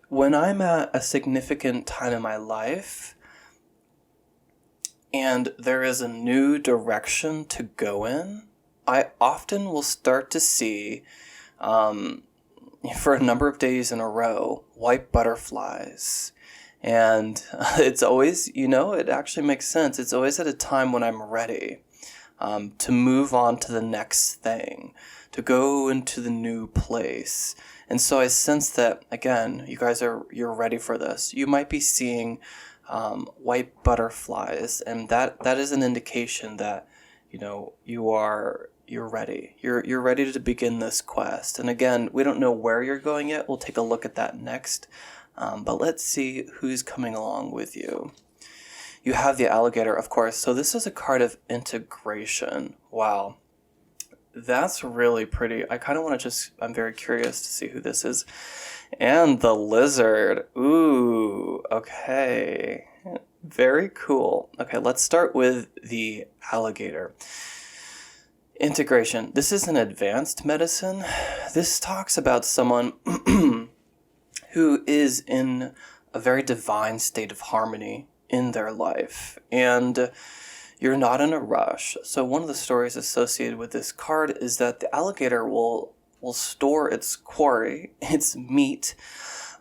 When I'm at a significant time in my life and there is a new direction to go in, I often will start to see, for a number of days in a row, white butterflies. And it's always, it actually makes sense. It's always at a time when I'm ready to move on to the next thing, to go into the new place. And so I sense that, again, you're ready for this. You might be seeing white butterflies, and that is an indication that, you're ready. You're ready to begin this quest. And again, we don't know where you're going yet. We'll take a look at that next. But let's see who's coming along with you. You have the alligator, of course. So this is a card of integration. Wow. That's really pretty. I kind of want to I'm very curious to see who this is. And the lizard. Ooh, okay. Very cool. Okay, let's start with the alligator. Integration. This is an advanced medicine. This talks about someone who is in a very divine state of harmony in their life. And you're not in a rush. So one of the stories associated with this card is that the alligator will store its quarry, its meat,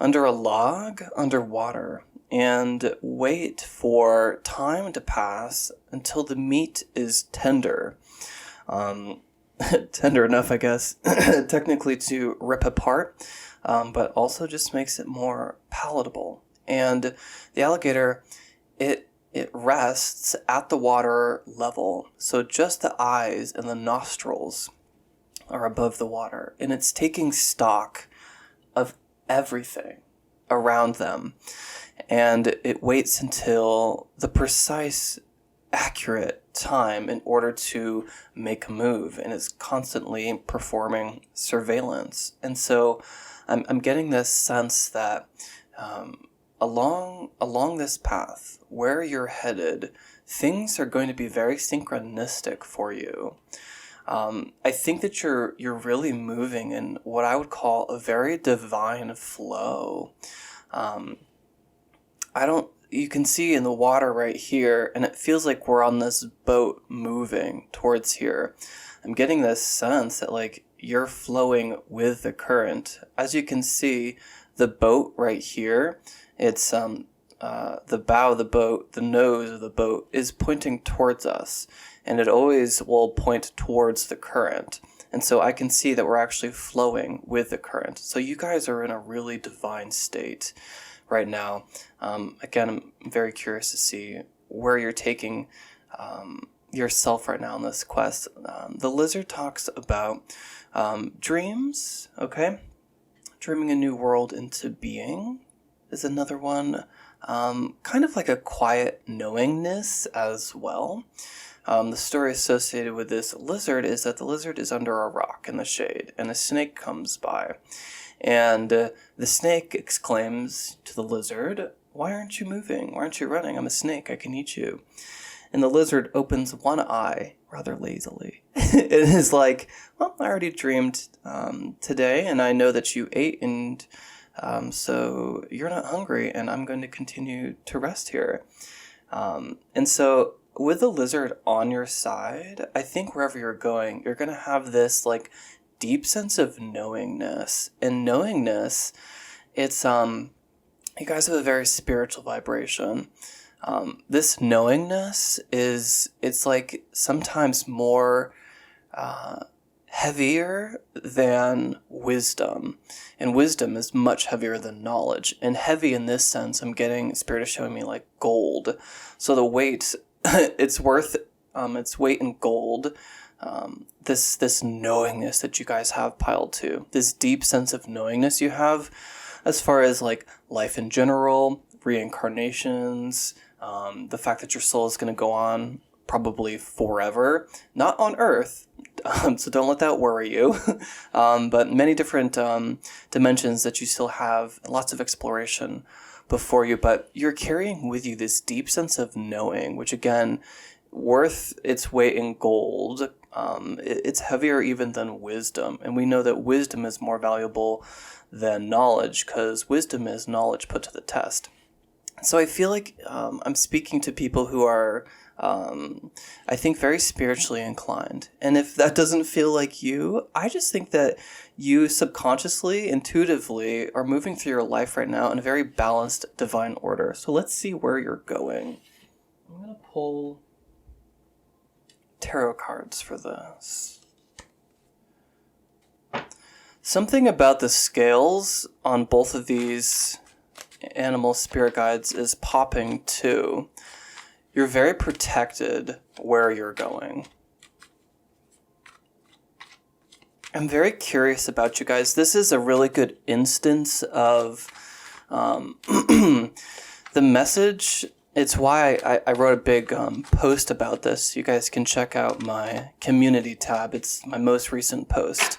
under a log underwater and wait for time to pass until the meat is tender. Tender enough, I guess, technically to rip apart, but also just makes it more palatable. And the alligator, it rests at the water level, so just the eyes and the nostrils are above the water, and it's taking stock of everything around them, and it waits until the precise, accurate time in order to make a move, and is constantly performing surveillance. And so I'm getting this sense that along this path where you're headed, things are going to be very synchronistic for you. I think that you're really moving in what I would call a very divine flow. You can see in the water right here, and it feels like we're on this boat moving towards here. I'm getting this sense that like you're flowing with the current. As you can see, the boat right here, it's the bow of the boat, the nose of the boat is pointing towards us, and it always will point towards the current. And so I can see that we're actually flowing with the current. So you guys are in a really divine state right now. Again, I'm very curious to see where you're taking yourself right now in this quest. The lizard talks about dreams, okay? Dreaming a new world into being is another one. Kind of like a quiet knowingness as well. The story associated with this lizard is that the lizard is under a rock in the shade, and a snake comes by. And the snake exclaims to the lizard, "Why aren't you moving? Why aren't you running? I'm a snake. I can eat you." And the lizard opens one eye rather lazily. It is like, "Well, I already dreamed today, and I know that you ate, and so you're not hungry, and I'm going to continue to rest here." And so with the lizard on your side, I think wherever you're going, you're going to have this like deep sense of knowingness. And knowingness, it's you guys have a very spiritual vibration. This knowingness it's like sometimes more heavier than wisdom, and wisdom is much heavier than knowledge. And heavy in this sense, I'm getting Spirit is showing me like gold. So the weight, it's worth its weight in gold. This knowingness that you guys have piled to, this deep sense of knowingness you have as far as like life in general, reincarnations, the fact that your soul is going to go on probably forever, not on Earth, so don't let that worry you, but many different dimensions that you still have, lots of exploration before you, but you're carrying with you this deep sense of knowing, which again, worth its weight in gold. It's heavier even than wisdom, and we know that wisdom is more valuable than knowledge, because wisdom is knowledge put to the test. So I feel like I'm speaking to people who are, I think, very spiritually inclined. And if that doesn't feel like you, I just think that you subconsciously, intuitively are moving through your life right now in a very balanced divine order. So let's see where you're going. I'm going to pull tarot cards for this. Something about the scales on both of these animal spirit guides is popping too. You're very protected where you're going. I'm very curious about you guys. This is a really good instance of The message, it's why I wrote a big post about this. You guys can check out my community tab. It's my most recent post.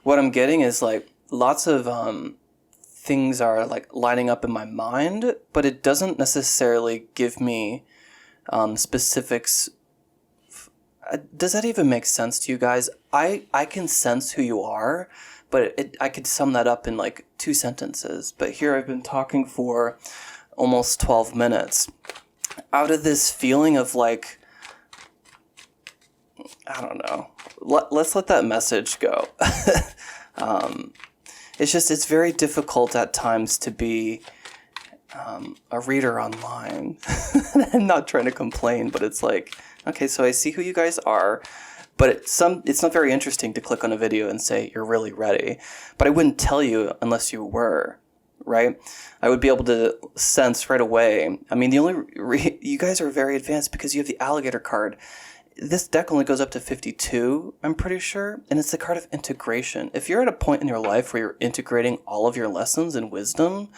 What I'm getting is like lots of things are like lining up in my mind, but it doesn't necessarily give me specifics. Does that even make sense to you guys? I can sense who you are, but I could sum that up in like 2 sentences. But here I've been talking for almost 12 minutes out of this feeling of like, I don't know. Let's let that message go. It's very difficult at times to be a reader online. I'm not trying to complain, but it's like, okay, so I see who you guys are, but it's not very interesting to click on a video and say you're really ready. But I wouldn't tell you unless you were, right? I would be able to sense right away. I mean, you guys are very advanced because you have the alligator card. This deck only goes up to 52, I'm pretty sure, and it's the card of integration. If you're at a point in your life where you're integrating all of your lessons and wisdom,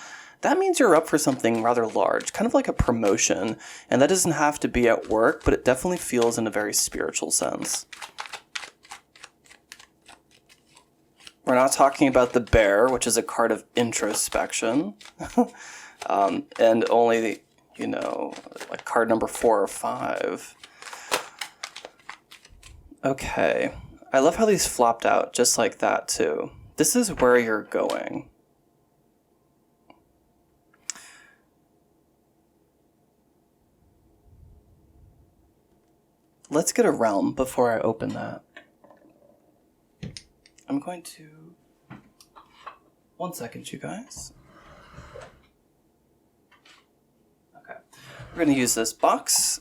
that means you're up for something rather large, kind of like a promotion. And that doesn't have to be at work, but it definitely feels in a very spiritual sense. We're not talking about the bear, which is a card of introspection. And only, like card number 4 or 5. Okay. I love how these flopped out just like that, too. This is where you're going. Let's get a realm before I open that. I'm going to... 1 second, you guys. Okay. We're going to use this box.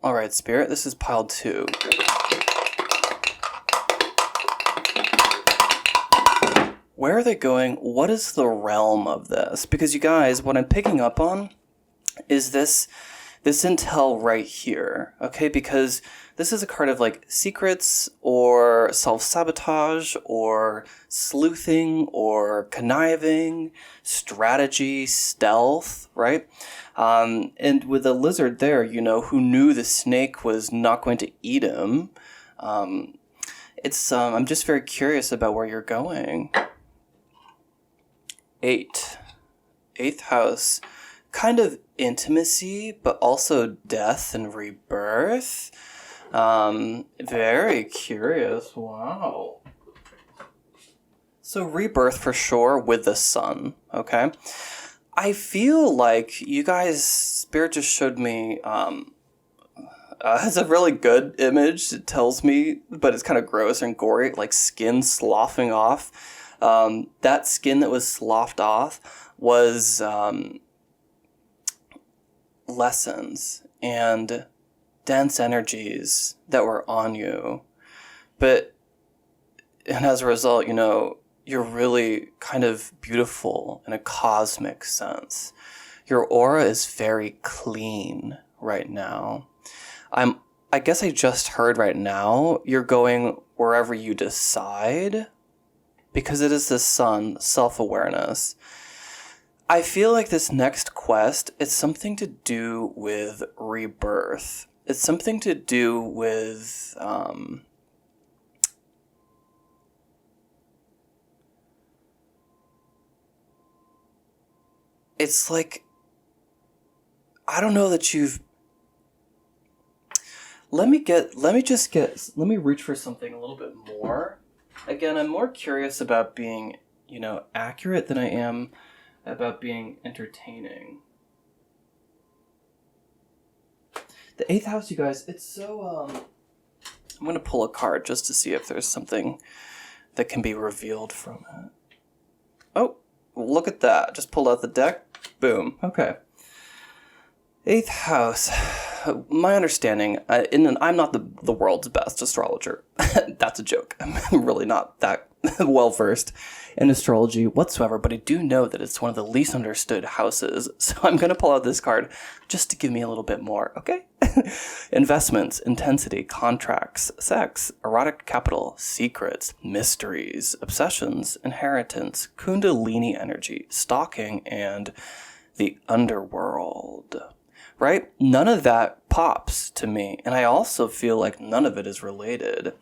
Alright, Spirit, this is pile 2. Where are they going? What is the realm of this? Because you guys, what I'm picking up on is this intel right here, okay? Because this is a card of like secrets or self-sabotage or sleuthing or conniving, strategy, stealth, right? And with the lizard there, who knew the snake was not going to eat him. I'm just very curious about where you're going. 8. 8th house. Kind of intimacy, but also death and rebirth. Very curious. Wow. So rebirth for sure with the sun, okay? I feel like you guys, Spirit just showed me, it's a really good image, it tells me, but it's kind of gross and gory, like skin sloughing off. That skin that was sloughed off was lessons and dense energies that were on you. And as a result, you're really kind of beautiful in a cosmic sense. Your aura is very clean right now. I guess I just heard right now you're going wherever you decide, because it is the sun, self-awareness. I feel like this next quest, it's something to do with rebirth. It's something to do with it's like, I don't know that you've... Let me reach for something a little bit more. Again, I'm more curious about being, accurate than I am about being entertaining. The 8th house, you guys, it's so, I'm going to pull a card just to see if there's something that can be revealed from it. Oh, look at that. Just pulled out the deck. Boom. Okay. 8th house. My understanding, I'm not the world's best astrologer. That's a joke. I'm really not that well-versed in astrology whatsoever, but I do know that it's one of the least understood houses. So I'm going to pull out this card just to give me a little bit more, okay? Investments, intensity, contracts, sex, erotic capital, secrets, mysteries, obsessions, inheritance, kundalini energy, stalking, and the underworld. Right? None of that pops to me. And I also feel like none of it is related.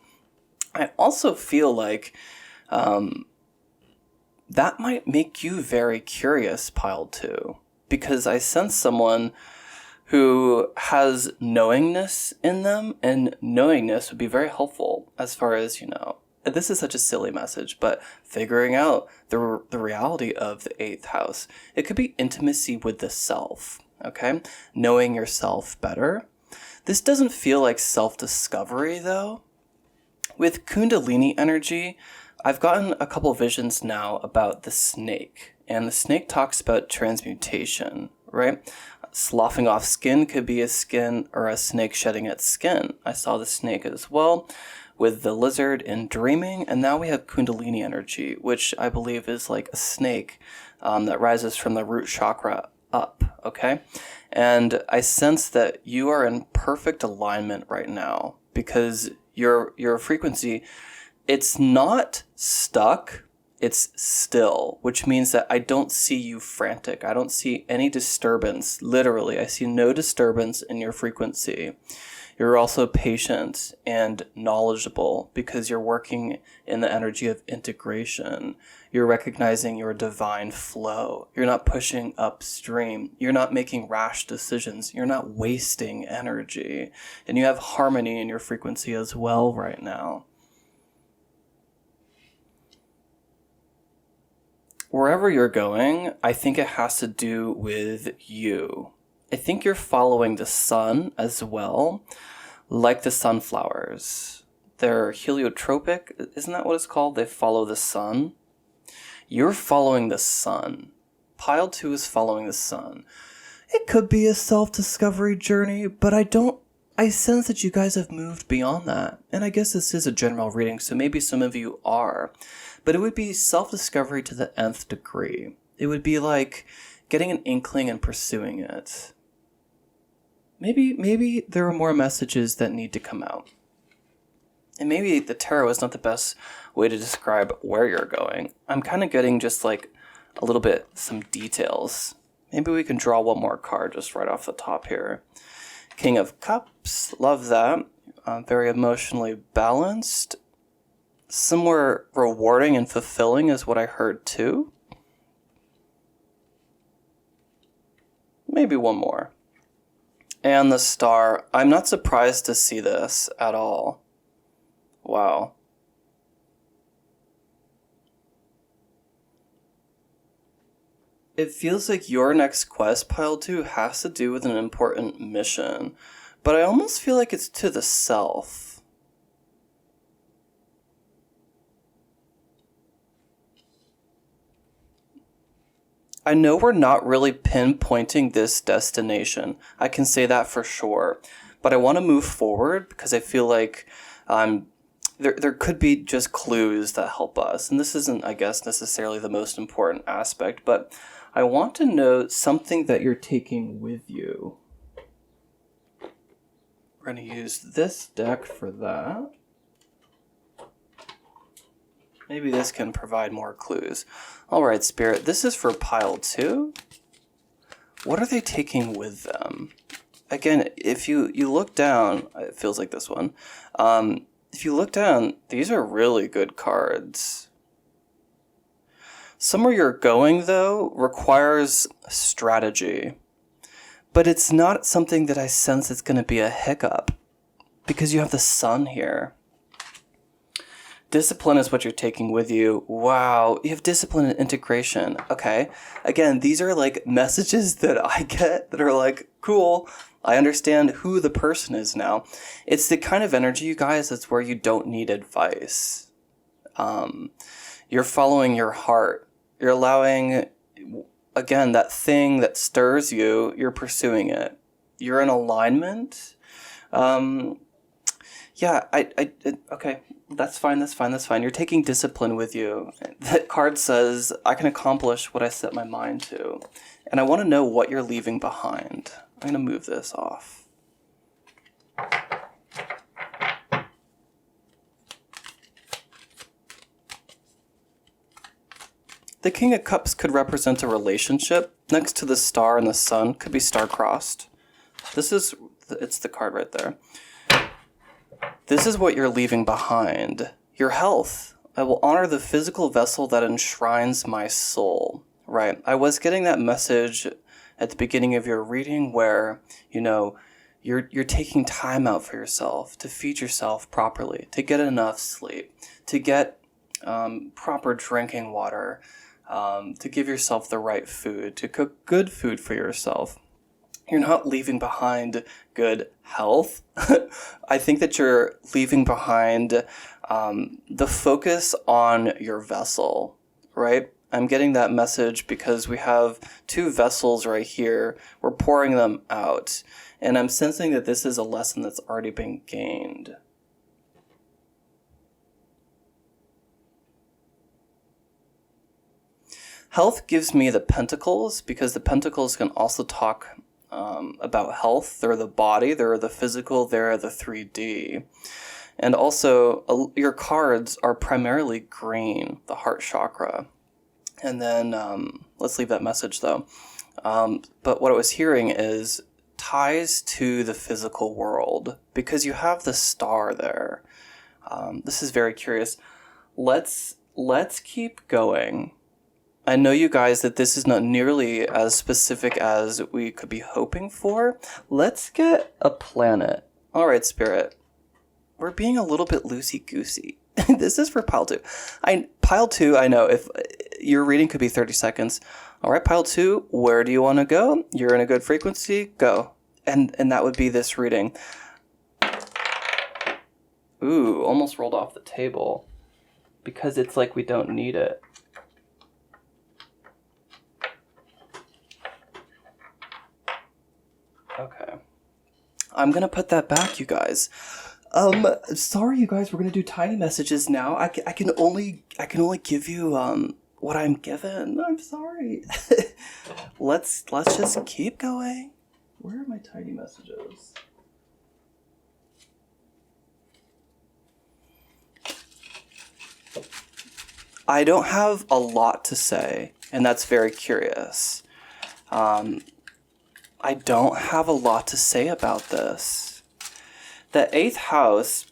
I also feel like that might make you very curious, pile 2. Because I sense someone who has knowingness in them, and knowingness would be very helpful as far as, this is such a silly message, but figuring out the reality of the 8th house. It could be intimacy with the self, okay? Knowing yourself better. This doesn't feel like self-discovery, though. With Kundalini energy, I've gotten a couple visions now about the snake, and the snake talks about transmutation, right? Sloughing off skin could be a skin or a snake shedding its skin. I saw the snake as well with the lizard in dreaming, and now we have Kundalini energy, which I believe is like a snake that rises from the root chakra up, okay? And I sense that you are in perfect alignment right now because your frequency, it's not stuck, it's still, which means that I don't see you frantic. I don't see any disturbance. Literally, I see no disturbance in your frequency. You're also patient and knowledgeable because you're working in the energy of integration. You're recognizing your divine flow. You're not pushing upstream. You're not making rash decisions. You're not wasting energy. And you have harmony in your frequency as well right now. Wherever you're going, I think it has to do with you. I think you're following the sun as well, like the sunflowers. They're heliotropic, isn't that what it's called? They follow the sun. You're following the sun. Pile 2 is following the sun. It could be a self-discovery journey, but I sense that you guys have moved beyond that. And I guess this is a general reading, so maybe some of you are. But it would be self-discovery to the nth degree. It would be like getting an inkling and pursuing it. Maybe there are more messages that need to come out. And maybe the tarot is not the best way to describe where you're going. I'm kind of getting just like a little bit some details. Maybe we can draw one more card just right off the top here. King of Cups, love that. Very emotionally balanced. Somewhere rewarding and fulfilling is what I heard too. Maybe one more. And the Star. I'm not surprised to see this at all. Wow. It feels like your next quest, Pile 2, has to do with an important mission. But I almost feel like it's to the self. I know we're not really pinpointing this destination. I can say that for sure. But I want to move forward because I feel like there could be just clues that help us. And this isn't, I guess, necessarily the most important aspect. But I want to know something that you're taking with you. We're going to use this deck for that. Maybe this can provide more clues. All right, Spirit, this is for Pile 2. What are they taking with them? Again, if you look down, it feels like this one. If you look down, these are really good cards. Somewhere you're going, though, requires strategy. But it's not something that I sense it's going to be a hiccup. Because you have the sun here. Discipline is what you're taking with you. Wow, you have discipline and integration. Okay. Again, these are like messages that I get that are like, cool, I understand who the person is now. It's the kind of energy, you guys, that's where you don't need advice. You're following your heart. You're allowing, again, that thing that stirs you, you're pursuing it. You're in alignment. Yeah, okay. That's fine. You're taking discipline with you. That card says, I can accomplish what I set my mind to. And I want to know what you're leaving behind. I'm going to move this off. The King of Cups could represent a relationship. Next to the star and the sun could be star-crossed. It's the card right there. This is what you're leaving behind. Your health. I will honor the physical vessel that enshrines my soul. Right. I was getting that message at the beginning of your reading where, you're taking time out for yourself, to feed yourself properly, to get enough sleep, to get proper drinking water, to give yourself the right food, to cook good food for yourself. You're not leaving behind good health. I think that you're leaving behind the focus on your vessel, right? I'm getting that message because we have two vessels right here. We're pouring them out. And I'm sensing that this is a lesson that's already been gained. Health gives me the pentacles because the pentacles can also talk about health. They're the body, they're the physical, they're the 3D. And also, your cards are primarily green, the heart chakra. And then, let's leave that message though. But what I was hearing is ties to the physical world because you have the star there. This is very curious. Let's keep going. I know, you guys, that this is not nearly as specific as we could be hoping for. Let's get a planet. All right, Spirit. We're being a little bit loosey-goosey. This is for pile 2. Pile 2, I know, if your reading could be 30 seconds. All right, pile 2, where do you want to go? You're in a good frequency, go. And that would be this reading. Ooh, almost rolled off the table. Because it's like we don't need it. Okay. I'm going to put that back, you guys. Sorry, you guys, we're going to do tiny messages now. I can only give you, what I'm given. I'm sorry. Let's just keep going. Where are my tiny messages? I don't have a lot to say, and that's very curious. I don't have a lot to say about this. The 8th house,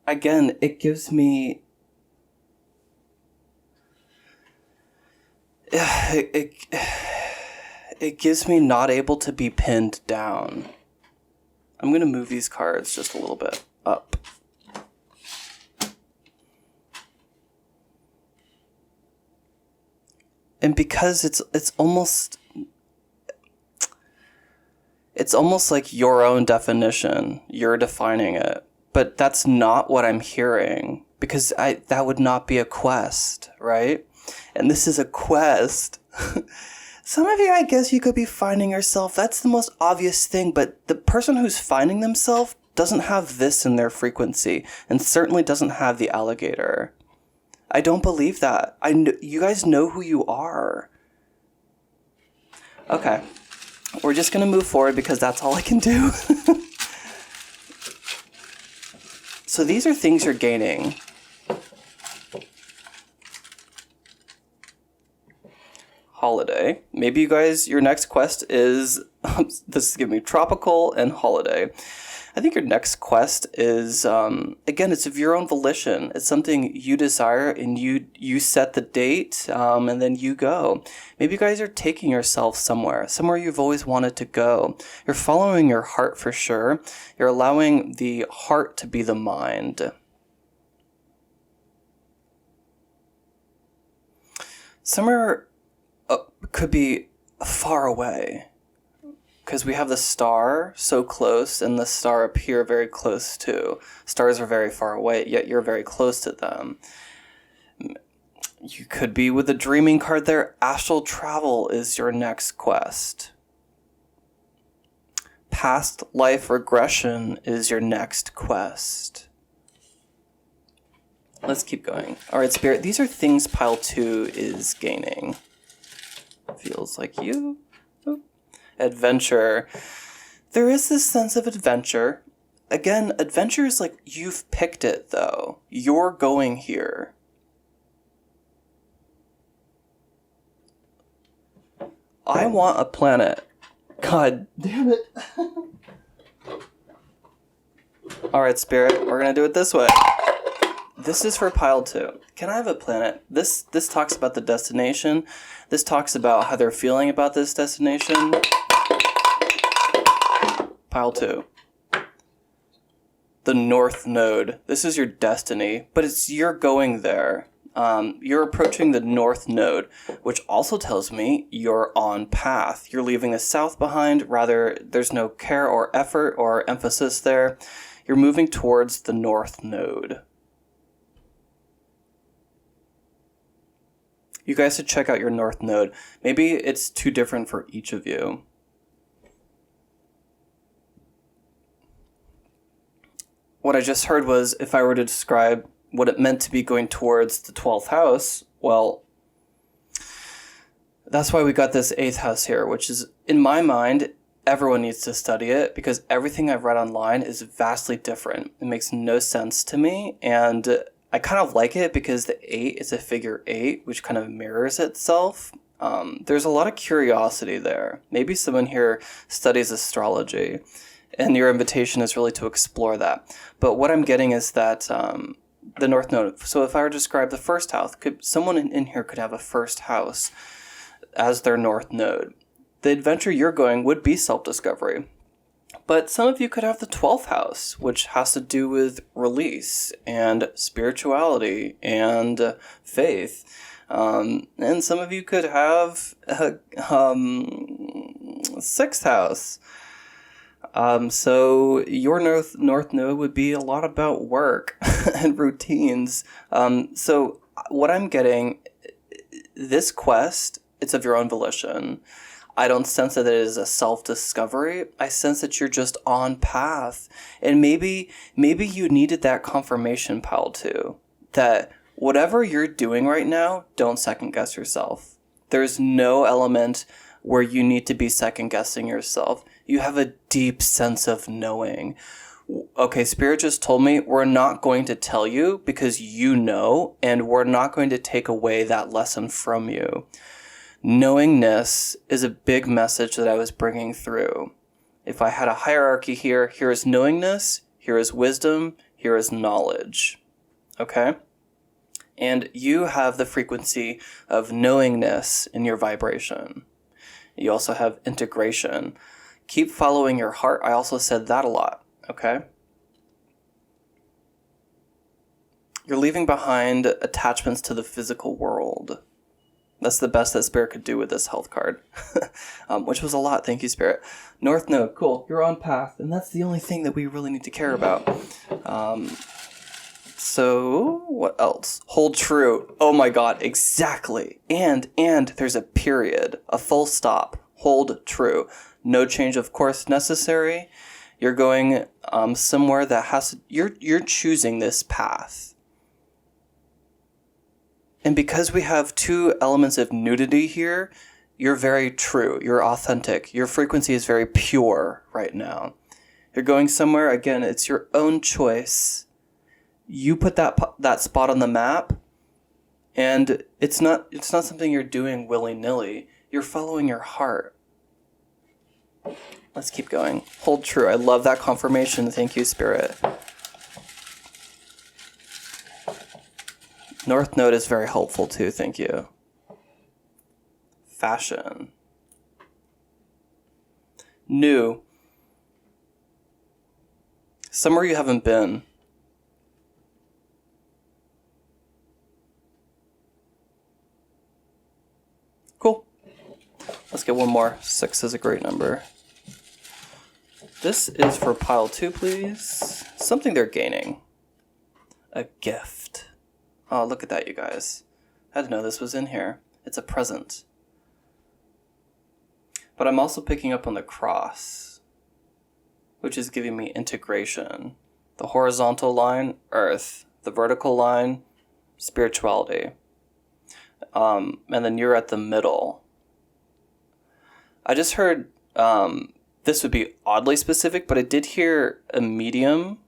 again, it gives me... It gives me not able to be pinned down. I'm going to move these cards just a little bit up. And because it's almost like your own definition. You're defining it. But that's not what I'm hearing. Because that would not be a quest, right? And this is a quest. Some of you, I guess you could be finding yourself. That's the most obvious thing. But the person who's finding themselves doesn't have this in their frequency. And certainly doesn't have the alligator. I don't believe that. You guys know who you are. Okay. We're just going to move forward because that's all I can do. So these are things you're gaining. Holiday. Maybe you guys, your next quest is, this is giving me tropical and holiday. I think your next quest is, again, it's of your own volition. It's something you desire and you set the date and then you go. Maybe you guys are taking yourself somewhere you've always wanted to go. You're following your heart for sure. You're allowing the heart to be the mind. Somewhere could be far away. Because we have the star so close and the star up here very close too. Stars are very far away, yet you're very close to them. You could be with the dreaming card there. Astral travel is your next quest. Past life regression is your next quest. Let's keep going. All right, Spirit, these are things pile 2 is gaining. Feels like you. Adventure. There is this sense of adventure. Again, adventure is like you've picked it, though. You're going here. I want a planet. God damn it. Alright, Spirit, we're gonna do it this way. This is for pile 2. Can I have a planet? This talks about the destination. This talks about how they're feeling about this destination. Pile 2. The North Node. This is your destiny, but you're going there. You're approaching the North Node, which also tells me you're on path. You're leaving the South behind. Rather, there's no care or effort or emphasis there. You're moving towards the North Node. You guys should check out your North Node. Maybe it's too different for each of you. What I just heard was, if I were to describe what it meant to be going towards the 12th house, well, that's why we got this 8th house here, which is, in my mind, everyone needs to study it, because everything I've read online is vastly different. It makes no sense to me, and I kind of like it because the 8 is a figure 8, which kind of mirrors itself. There's a lot of curiosity there. Maybe someone here studies astrology, and your invitation is really to explore that. But what I'm getting is that the North Node. So if I were to describe the first house, someone in here could have a first house as their North Node. The adventure you're going would be self-discovery. But some of you could have the 12th house, which has to do with release and spirituality and faith. And some of you could have a 6th house. So your North Node would be a lot about work and routines. So what I'm getting, this quest, it's of your own volition. I don't sense that it is a self-discovery. I sense that you're just on path. And maybe you needed that confirmation, pal, too. That whatever you're doing right now, don't second-guess yourself. There's no element where you need to be second-guessing yourself. You have a deep sense of knowing. Okay, Spirit just told me we're not going to tell you because you know, and we're not going to take away that lesson from you. Knowingness is a big message that I was bringing through. If I had a hierarchy here is knowingness, here is wisdom, here is knowledge. Okay? And you have the frequency of knowingness in your vibration. You also have integration. Keep following your heart. I also said that a lot. Okay? You're leaving behind attachments to the physical world. That's the best that Spirit could do with this health card, which was a lot. Thank you, Spirit. North Node, cool. You're on path, and that's the only thing that we really need to care about. So what else? Hold true. Oh my God, exactly. And there's a period, a full stop. Hold true. No change of course necessary. You're going somewhere that has. You're choosing this path. And because we have 2 elements of nudity here, you're very true. You're authentic. Your frequency is very pure right now. You're going somewhere, again, it's your own choice. You put that spot on the map, and it's not something you're doing willy-nilly. You're following your heart. Let's keep going. Hold true. I love that confirmation. Thank you, Spirit. North Node is very helpful too, thank you. Fashion. New. Somewhere you haven't been. Cool. Let's get one more. 6 is a great number. This is for pile 2, please. Something they're gaining. A gift. Oh, look at that, you guys. I didn't know this was in here. It's a present. But I'm also picking up on the cross, which is giving me integration. The horizontal line, earth. The vertical line, spirituality. And then you're at the middle. I just heard this would be oddly specific, but I did hear a medium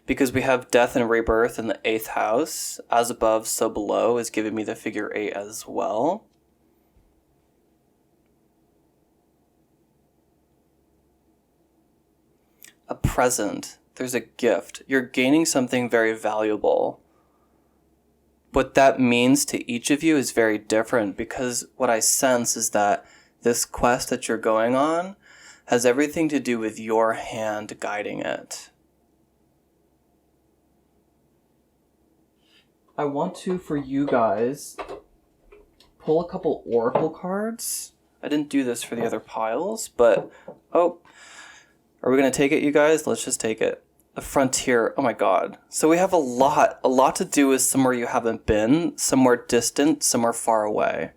because we have death and rebirth in the 8th house. As above, so below is giving me the figure 8 as well. A present. There's a gift. You're gaining something very valuable. What that means to each of you is very different, because what I sense is that this quest that you're going on has everything to do with your hand guiding it. I want to, for you guys, pull a couple oracle cards. I didn't do this for the other piles, but... Oh, are we going to take it, you guys? Let's just take it. A frontier. Oh my god. So we have a lot to do with somewhere you haven't been, somewhere distant, somewhere far away.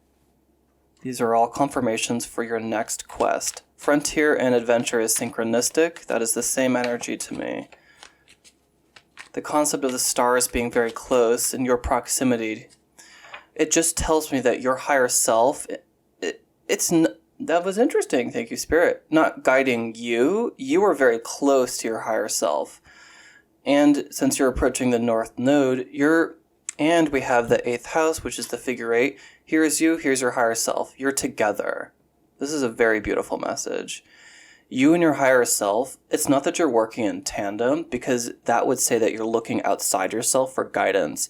These are all confirmations for your next quest. Frontier and adventure is synchronistic. That is the same energy to me. The concept of the stars being very close and your proximity, it just tells me that your higher self, that was interesting, thank you, Spirit. Not guiding you. You are very close to your higher self. And since you're approaching the North Node, and we have the 8th house, which is the figure 8. Here's you, here's your higher self. You're together. This is a very beautiful message. You and your higher self, it's not that you're working in tandem, because that would say that you're looking outside yourself for guidance.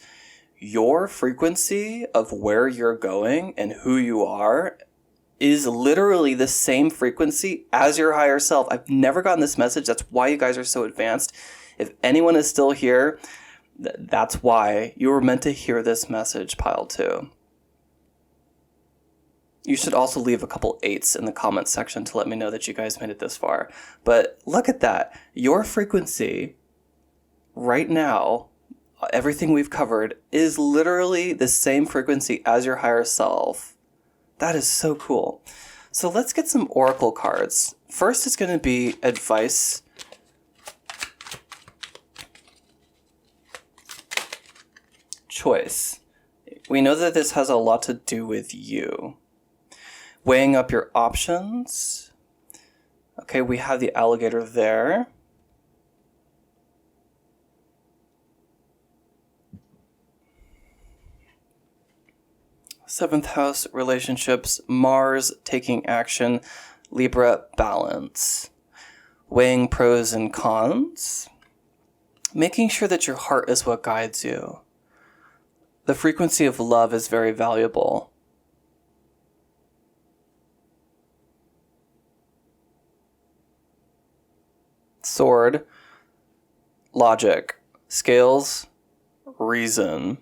Your frequency of where you're going and who you are is literally the same frequency as your higher self. I've never gotten this message. That's why you guys are so advanced. If anyone is still here, that's why you were meant to hear this message, pile 2. You should also leave a couple 8s in the comments section to let me know that you guys made it this far. But look at that. Your frequency right now, everything we've covered, is literally the same frequency as your higher self. That is so cool. So let's get some oracle cards. First is going to be advice. Choice. We know that this has a lot to do with you. Weighing up your options. Okay, we have the alligator there. Seventh house, relationships. Mars, taking action. Libra, balance. Weighing pros and cons. Making sure that your heart is what guides you. The frequency of love is very valuable. Sword, logic. Scales, reason.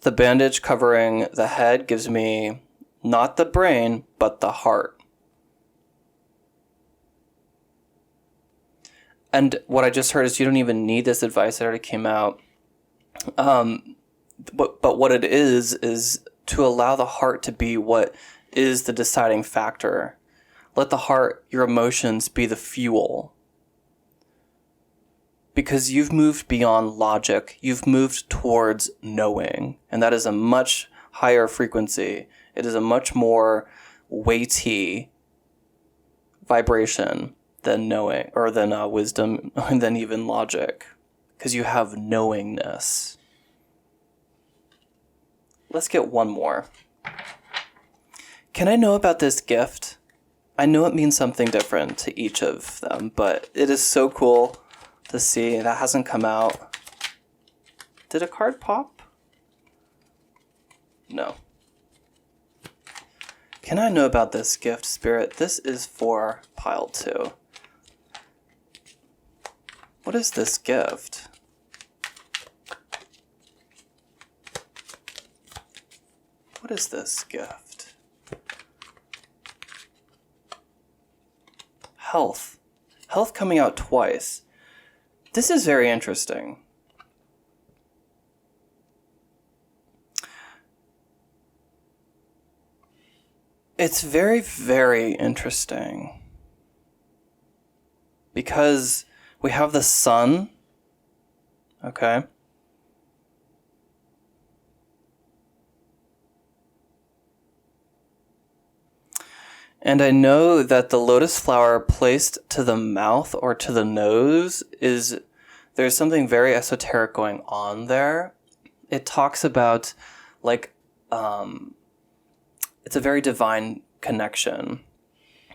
The bandage covering the head gives me not the brain, but the heart. And what I just heard is you don't even need this advice. It already came out. But what it is to allow the heart to be what is the deciding factor. Let the heart, your emotions, be the fuel. Because you've moved beyond logic. You've moved towards knowing. And that is a much higher frequency. It is a much more weighty vibration than knowing, or than wisdom, and than even logic. Because you have knowingness. Let's get one more. Can I know about this gift? I know it means something different to each of them, but it is so cool to see. That hasn't come out. Did a card pop? No. Can I know about this gift, Spirit? This is for pile 2. What is this gift? What is this gift? Health. Health coming out twice. This is very interesting. It's very, very interesting. Because we have the sun. Okay. And I know that the lotus flower placed to the mouth or to the nose there's something very esoteric going on there. It talks about like, it's a very divine connection.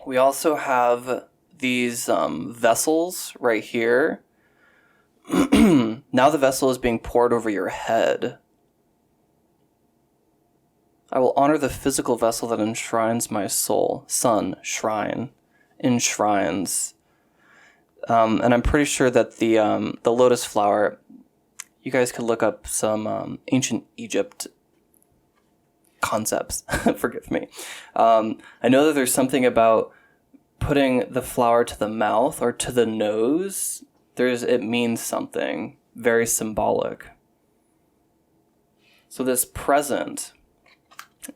We also have these vessels right here. Now the vessel is being poured over your head. I will honor the physical vessel that enshrines my soul. Sun, shrine, enshrines. And I'm pretty sure that the lotus flower, you guys could look up some ancient Egypt concepts. Forgive me. I know that there's something about putting the flower to the mouth or to the nose. It means something very symbolic. So this present,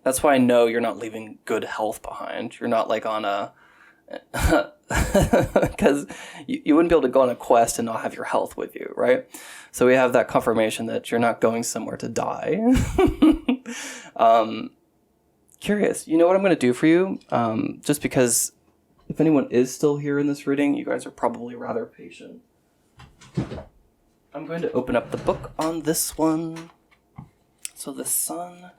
that's why I know you're not leaving good health behind. You're not like on a... because you wouldn't be able to go on a quest and not have your health with you, right? So we have that confirmation that you're not going somewhere to die. Curious. You know what I'm going to do for you? Just because if anyone is still here in this reading, you guys are probably rather patient. I'm going to open up the book on this one. So the sun...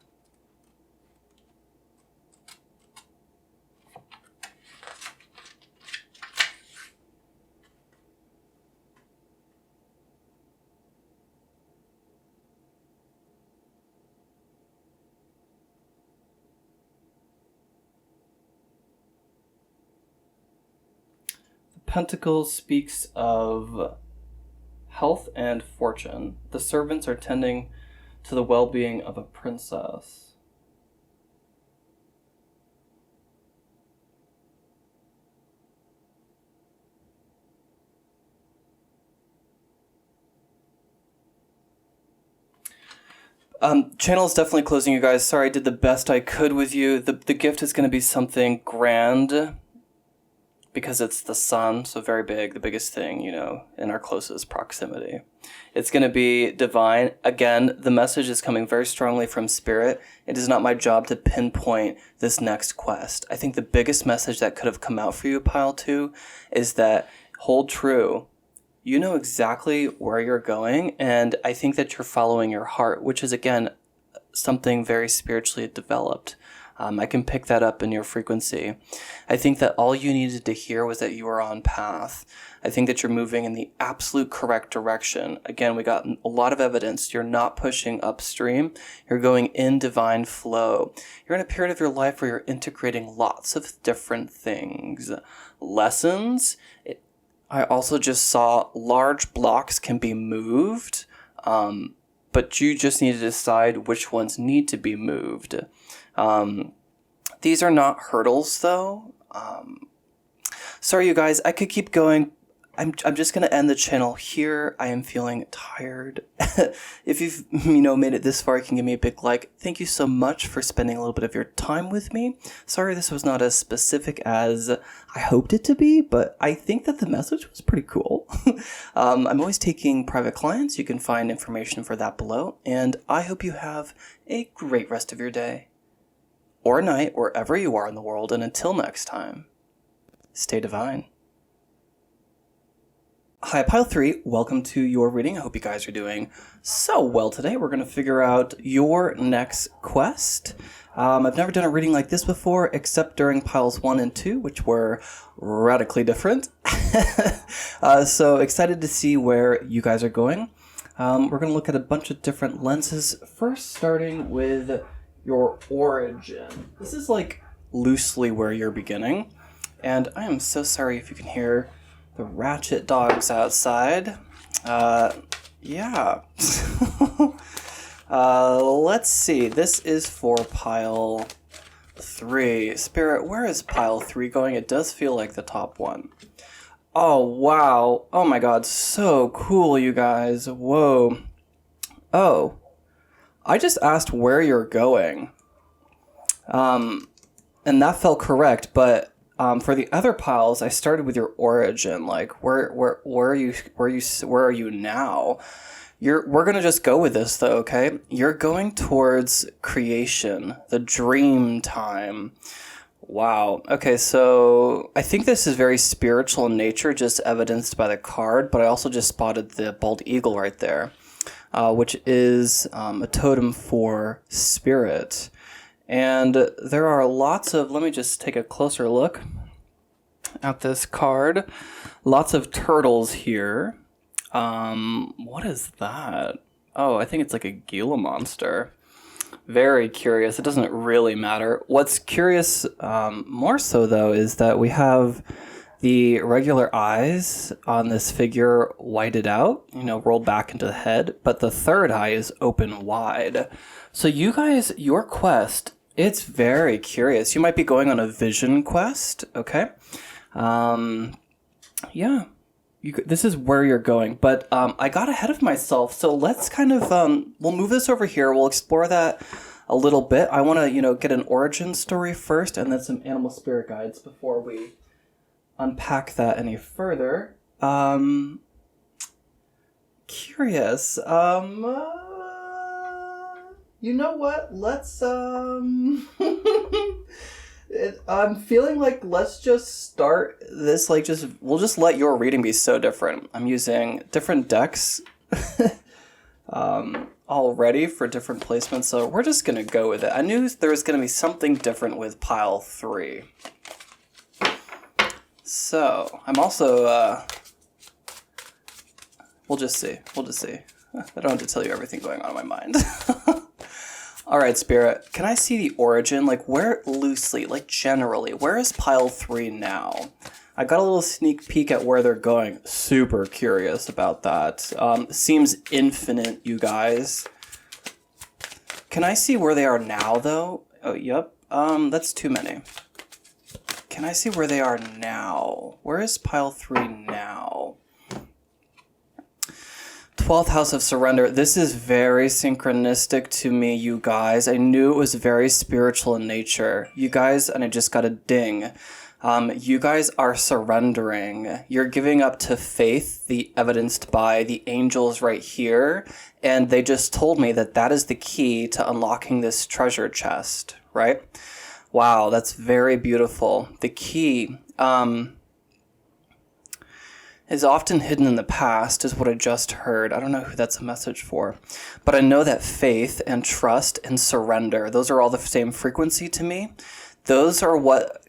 Pentacles speaks of health and fortune. The servants are tending to the well-being of a princess. Channel is definitely closing, you guys. Sorry, I did the best I could with you. The gift is going to be something grand, because it's the sun, so very big, the biggest thing, in our closest proximity. It's going to be divine. Again, the message is coming very strongly from Spirit. It is not my job to pinpoint this next quest. I think the biggest message that could have come out for you, Pile 2, is that hold true. You know exactly where you're going, and I think that you're following your heart, which is, again, something very spiritually developed. I can pick that up in your frequency. I think that all you needed to hear was that you were on path. I think that you're moving in the absolute correct direction. Again, we got a lot of evidence. You're not pushing upstream. You're going in divine flow. You're in a period of your life where you're integrating lots of different things. Lessons. I also just saw large blocks can be moved, but you just need to decide which ones need to be moved. These are not hurdles, though. Sorry, you guys. I could keep going. I'm just going to end the channel here. I am feeling tired. If you've, made it this far, you can give me a big like. Thank you so much for spending a little bit of your time with me. Sorry this was not as specific as I hoped it to be, but I think that the message was pretty cool. I'm always taking private clients. You can find information for that below. And I hope you have a great rest of your day or night, wherever you are in the world. And until next time, stay divine. Hi, Pile 3. Welcome to your reading. I hope you guys are doing so well today. We're going to figure out your next quest. I've never done a reading like this before, except during Piles 1 and 2, which were radically different. So excited to see where you guys are going. We're going to look at a bunch of different lenses. First, starting with your origin. This is like loosely where you're beginning. And I am so sorry if you can hear the ratchet dogs outside. Yeah. Let's see. This is for Pile 3. Spirit, where is Pile 3 going? It does feel like the top one. Oh, wow. Oh my god, so cool, you guys. Whoa. Oh. I just asked where you're going. And that felt correct, but for the other piles, I started with your origin. Like, where are you now? We're gonna just go with this though, okay? You're going towards creation, the dream time. Wow. Okay, so I think this is very spiritual in nature, just evidenced by the card, but I also just spotted the bald eagle right there, which is a totem for spirit. And there are lots of, let me just take a closer look at this card. Lots of turtles here. What is that? Oh, I think it's like a Gila monster. Very curious. It doesn't really matter. What's curious more so, though, is that we have the regular eyes on this figure whited out, rolled back into the head, but the third eye is open wide. So you guys, your quest, it's very curious. You might be going on a vision quest, okay? Yeah. This is where you're going, but I got ahead of myself, so let's kind of, we'll move this over here, we'll explore that a little bit. I want to, get an origin story first, and then some animal spirit guides before we unpack that any further. Curious, you know what, let's, I'm feeling like let's just start this, we'll just let your reading be so different. I'm using different decks already for different placements, so we're just going to go with it. I knew there was going to be something different with pile 3. So, I'm also, we'll just see. I don't have to tell you everything going on in my mind. All right, Spirit, can I see the origin? Where loosely, generally, where is pile 3 now? I got a little sneak peek at where they're going. Super curious about that. Seems infinite, you guys. Can I see where they are now, though? Oh, yep. That's too many. Can I see where they are now? Where is pile 3 now? 12th house of surrender. This is very synchronistic to me, you guys. I knew it was very spiritual in nature. You guys, and I just got a ding. You guys are surrendering. You're giving up to faith, the evidenced by the angels right here. And they just told me that that is the key to unlocking this treasure chest, right? Wow, that's very beautiful. The key, is often hidden in the past, is what I just heard. I don't know who that's a message for. But I know that faith and trust and surrender, those are all the same frequency to me. Those are what...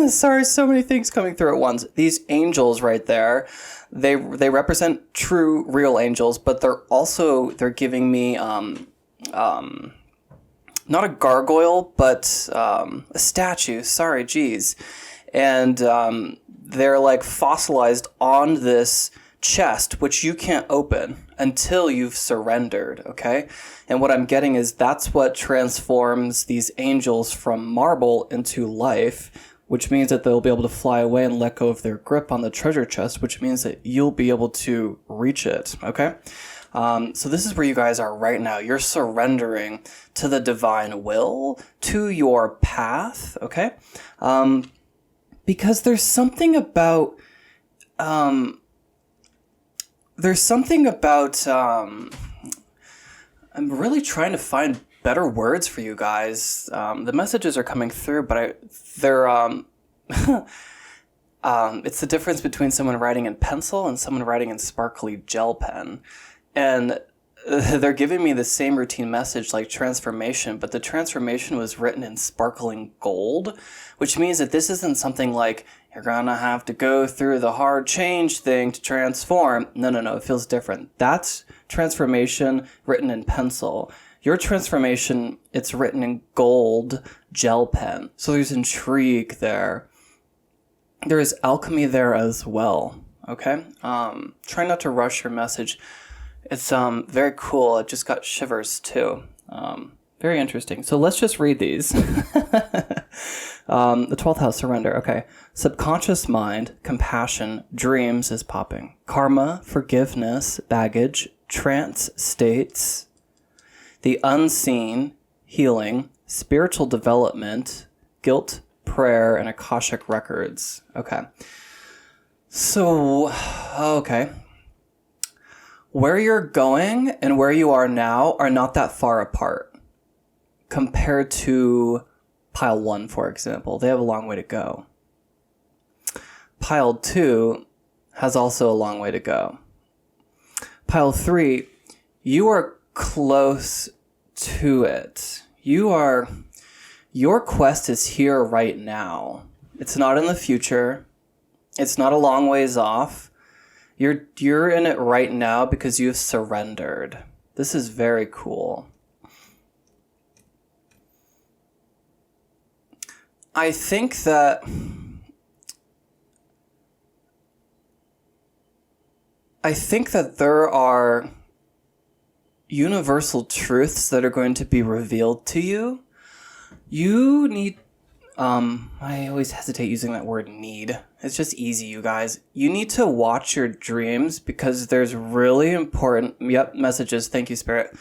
sorry, so many things coming through at once. These angels right there, they represent true, real angels, but they're giving me... not a gargoyle, but a statue. Sorry, geez. And they're fossilized on this chest, which you can't open until you've surrendered, okay? And what I'm getting is that's what transforms these angels from marble into life, which means that they'll be able to fly away and let go of their grip on the treasure chest, which means that you'll be able to reach it, okay? So this is where you guys are right now. You're surrendering to the divine will, to your path, okay? Because there's something about, I'm really trying to find better words for you guys. The messages are coming through, but it's the difference between someone writing in pencil and someone writing in sparkly gel pen. And they're giving me the same routine message like transformation, but the transformation was written in sparkling gold, which means that this isn't something like you're gonna have to go through the hard change thing to transform. No, it feels different. That's transformation written in pencil. Your transformation, it's written in gold gel pen. So there's intrigue there. There is alchemy there as well, okay? Try not to rush your message. It's very cool. I just got shivers too. Very interesting. So let's just read these. The 12th house, surrender. Okay. Subconscious mind, compassion, dreams is popping. Karma, forgiveness, baggage, trance states, the unseen, healing, spiritual development, guilt, prayer, and Akashic records. Okay. So, okay. Where you're going and where you are now are not that far apart compared to Pile 1, for example, they have a long way to go. Pile 2 has also a long way to go. Pile 3, you are close to it. Your quest is here right now. It's not in the future. It's not a long ways off. You're in it right now because you've surrendered. This is very cool. I think that there are universal truths that are going to be revealed to you. You need, I always hesitate using that word need. It's just easy, you guys. You need to watch your dreams because there's really important, messages. Thank you, Spirit.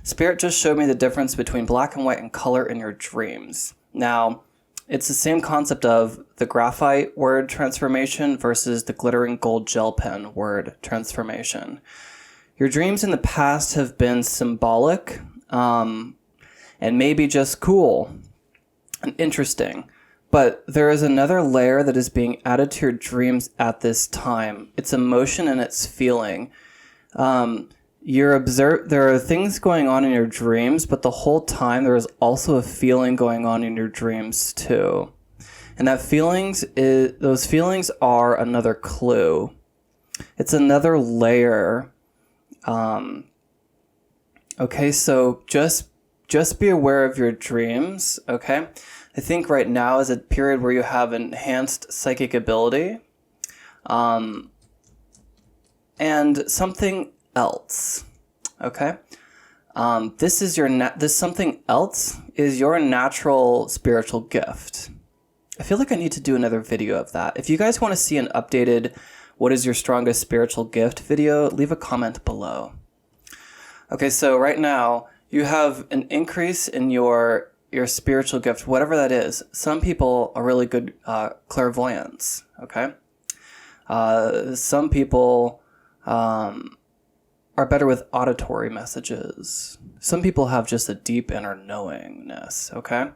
Spirit just showed me the difference between black and white and color in your dreams. Now, it's the same concept of the graphite word transformation versus the glittering gold gel pen word transformation. Your dreams in the past have been symbolic and maybe just cool and interesting. But there is another layer that is being added to your dreams at this time. It's emotion and it's feeling. There are things going on in your dreams, but the whole time there is also a feeling going on in your dreams too. And those feelings are another clue. It's another layer. Okay, so just be aware of your dreams, okay? I think right now is a period where you have enhanced psychic ability. And something else, okay? This something else is your natural spiritual gift. I feel like I need to do another video of that. If you guys want to see an updated what is your strongest spiritual gift video, leave a comment below. Okay, so right now you have an increase in your spiritual gift, whatever that is. Some people are really good clairvoyants, okay? Some people are better with auditory messages. Some people have just a deep inner knowingness, okay?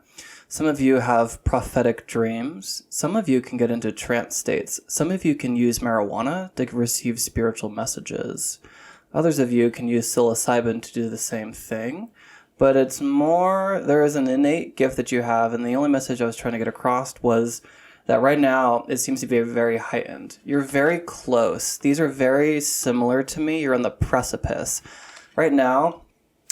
Some of you have prophetic dreams. Some of you can get into trance states. Some of you can use marijuana to receive spiritual messages. Others of you can use psilocybin to do the same thing. But it's more, there is an innate gift that you have, and the only message I was trying to get across was that right now it seems to be very heightened. You're very close. These are very similar to me. You're on the precipice. Right now,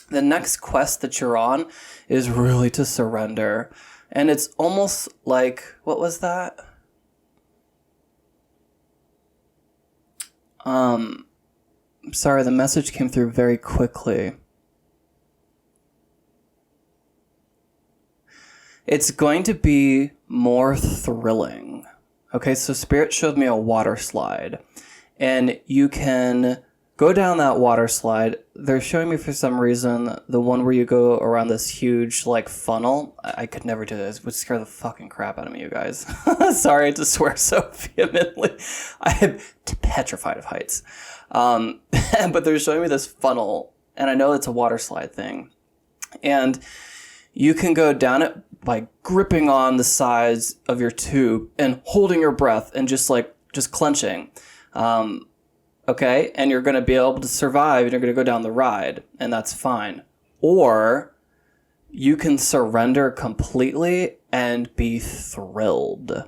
the next quest that you're on is really to surrender. And it's almost like, what was that? Sorry, the message came through very quickly. It's going to be more thrilling. Okay, so Spirit showed me a water slide. And you can go down that water slide. They're showing me for some reason the one where you go around this huge like funnel. I could never do this. It would scare the fucking crap out of me, you guys. Sorry to swear so vehemently. I am petrified of heights. But they're showing me this funnel, and I know it's a water slide thing. And you can go down it by gripping on the sides of your tube and holding your breath and just clenching. Okay, and you're going to be able to survive, and you're going to go down the ride, and that's fine. Or you can surrender completely and be thrilled.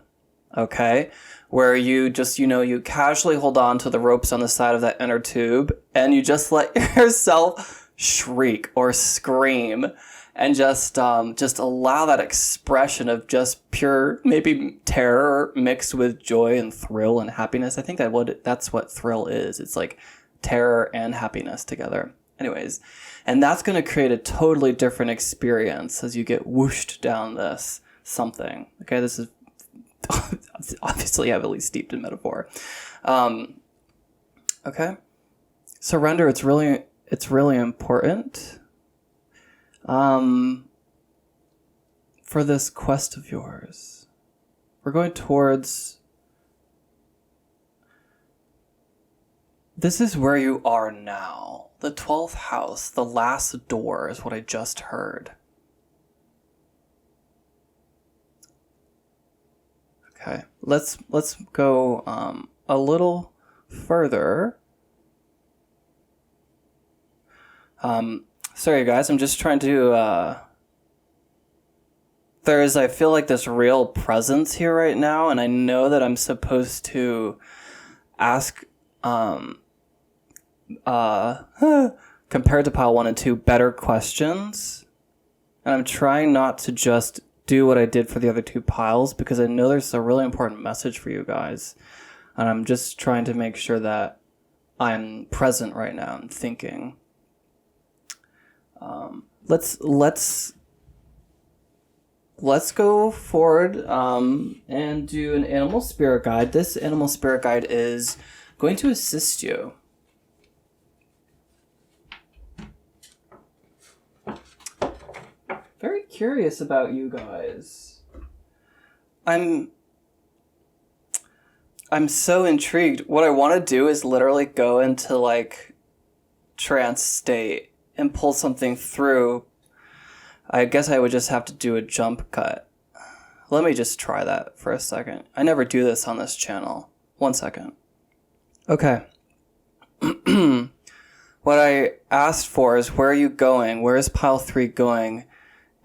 Okay, where you just, you casually hold on to the ropes on the side of that inner tube, and you just let yourself shriek or scream, and just allow that expression of just pure, maybe terror mixed with joy and thrill and happiness. I think that's what thrill is. It's like terror and happiness together. Anyways, and that's going to create a totally different experience as you get whooshed down this something. Okay, this is obviously heavily steeped in metaphor. Okay, surrender. It's really important. For this quest of yours, we're going towards, this is where you are now. The 12th house, the last door is what I just heard. Okay, let's go a little further. Sorry guys, I'm just trying to there's, I feel like, this real presence here right now, and I know that I'm supposed to ask compared to pile 1 and 2 better questions, and I'm trying not to just do what I did for the other 2 piles, because I know there's a really important message for you guys, and I'm just trying to make sure that I'm present right now and thinking. Let's go forward and do an animal spirit guide. This animal spirit guide is going to assist you. Very curious about you guys. I'm so intrigued. What I want to do is literally go into like trance state and pull something through. I guess I would just have to do a jump cut. Let me just try that for a second. I never do this on this channel. 1 second. Okay. What I asked for is, where are you going? Where is pile 3 going?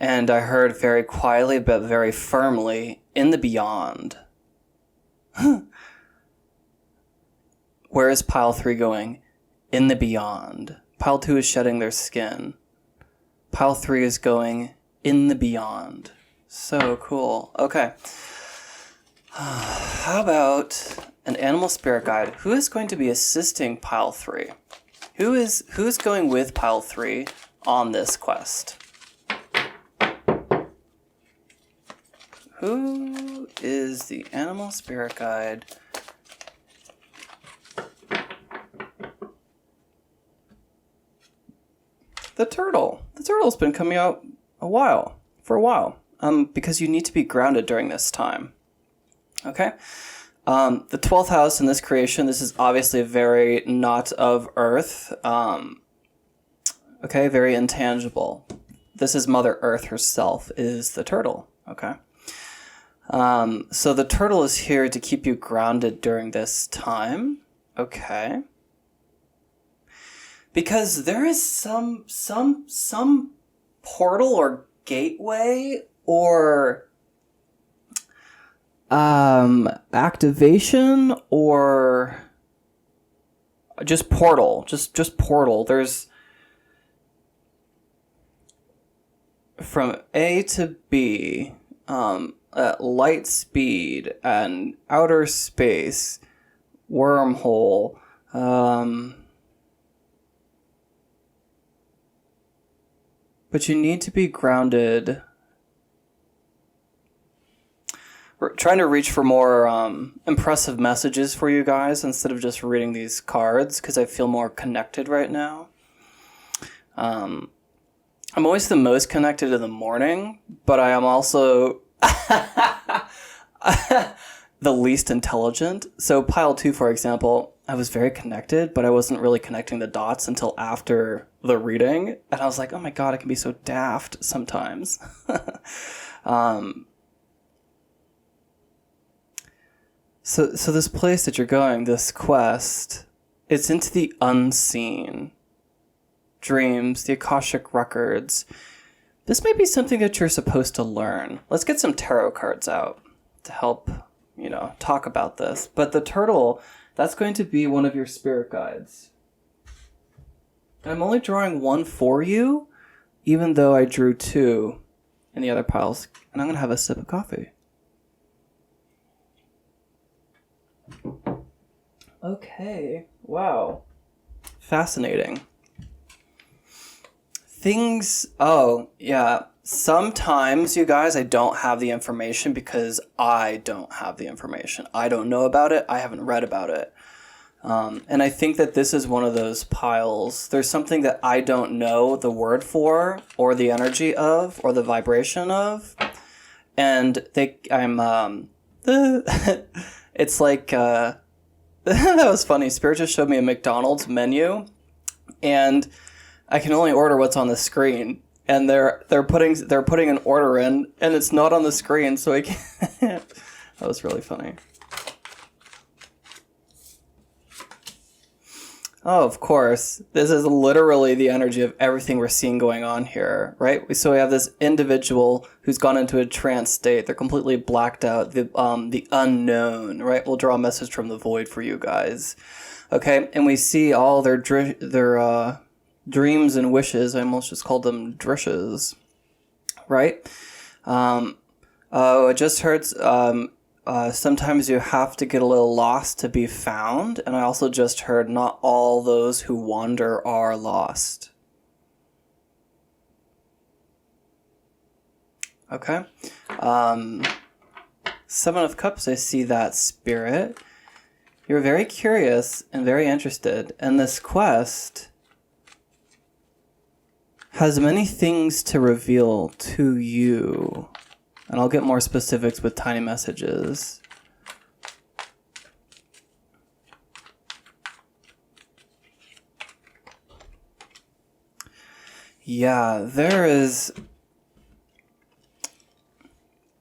And I heard very quietly but very firmly, in the beyond. Where is pile 3 going? In the beyond. Pile 2 is shedding their skin. Pile 3 is going in the beyond. So cool. Okay. How about an animal spirit guide? Who is going to be assisting pile 3? Who's going with pile 3 on this quest? Who is the animal spirit guide? The turtle. The turtle's been coming out for a while. Because you need to be grounded during this time. Okay? The 12th house in this creation, this is obviously very not of Earth. Okay, very intangible. This is Mother Earth herself, is the turtle. Okay? So the turtle is here to keep you grounded during this time. Okay. Because there is some portal or gateway or activation or just portal. Just portal. There's from A to B at light speed and outer space, wormhole, but you need to be grounded. We're trying to reach for more impressive messages for you guys instead of just reading these cards, because I feel more connected right now. I'm always the most connected in the morning, but I am also the least intelligent. So pile 2, for example, I was very connected, but I wasn't really connecting the dots until after the reading. And I was like, oh my God, I can be so daft sometimes. So this place that you're going, this quest, it's into the unseen. Dreams, the Akashic records. This may be something that you're supposed to learn. Let's get some tarot cards out to help, talk about this. But the turtle, that's going to be one of your spirit guides. I'm only drawing 1 for you, even though I drew 2 in the other piles. And I'm going to have a sip of coffee. Okay. Wow. Fascinating. Sometimes, you guys, I don't have the information because I don't have the information. I don't know about it. I haven't read about it. And I think that this is one of those piles. There's something that I don't know the word for, or the energy of, or the vibration of. And it's like, that was funny. Spirit just showed me a McDonald's menu, and I can only order what's on the screen, and they're putting an order in, and it's not on the screen, so I can't. That was really funny. Oh, of course. This is literally the energy of everything we're seeing going on here, right? So we have this individual who's gone into a trance state. They're completely blacked out. The unknown, right? We'll draw a message from the void for you guys. Okay, and we see all their dreams and wishes. I almost just called them drishes, right? I just heard... sometimes you have to get a little lost to be found. And I also just heard not all those who wander are lost. Okay. Seven of Cups, I see that, Spirit. You're very curious and very interested. And this quest has many things to reveal to you. And I'll get more specifics with tiny messages. Yeah, there is...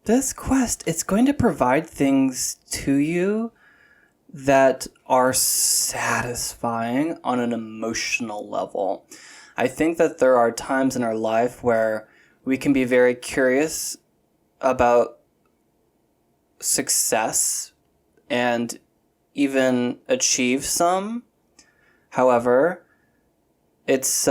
This quest, it's going to provide things to you that are satisfying on an emotional level. I think that there are times in our life where we can be very curious about success and even achieve some. However, it's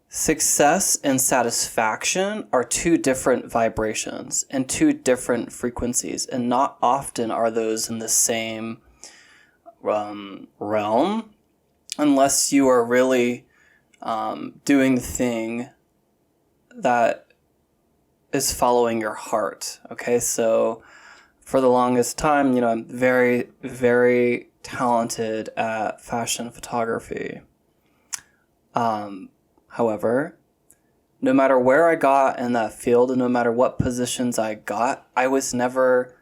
success and satisfaction are two different vibrations and two different frequencies, and not often are those in the same realm unless you are really doing the thing that is following your heart. Okay, so for the longest time, I'm very, very talented at fashion photography. However, no matter where I got in that field and no matter what positions I got, I never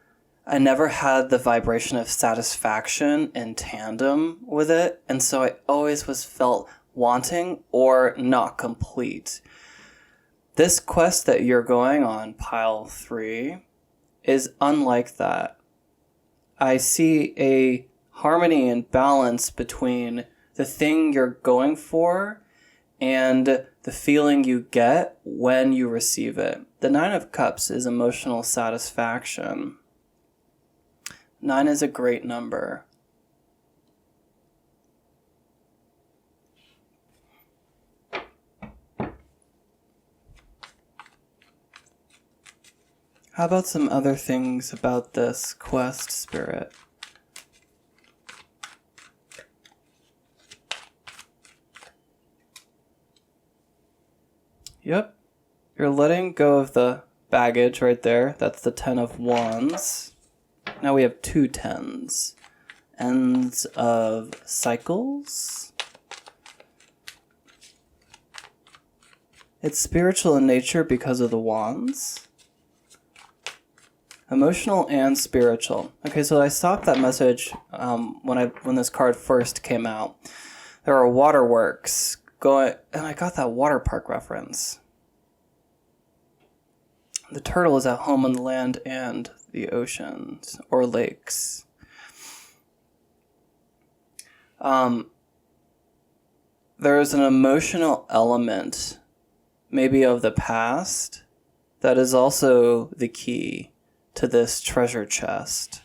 had the vibration of satisfaction in tandem with it. And so I always felt wanting or not complete. This quest that you're going on, pile 3, is unlike that. I see a harmony and balance between the thing you're going for and the feeling you get when you receive it. The 9 of Cups is emotional satisfaction. 9 is a great number. How about some other things about this quest, Spirit? Yep. You're letting go of the baggage right there. That's the 10 of Wands. Now we have 2 10s. Ends of cycles. It's spiritual in nature because of the Wands. Emotional and spiritual. Okay, so I stopped that message when this card first came out. There are waterworks going, and I got that water park reference. The turtle is at home on the land and the oceans or lakes. There is an emotional element, maybe of the past, that is also the key to this treasure chest.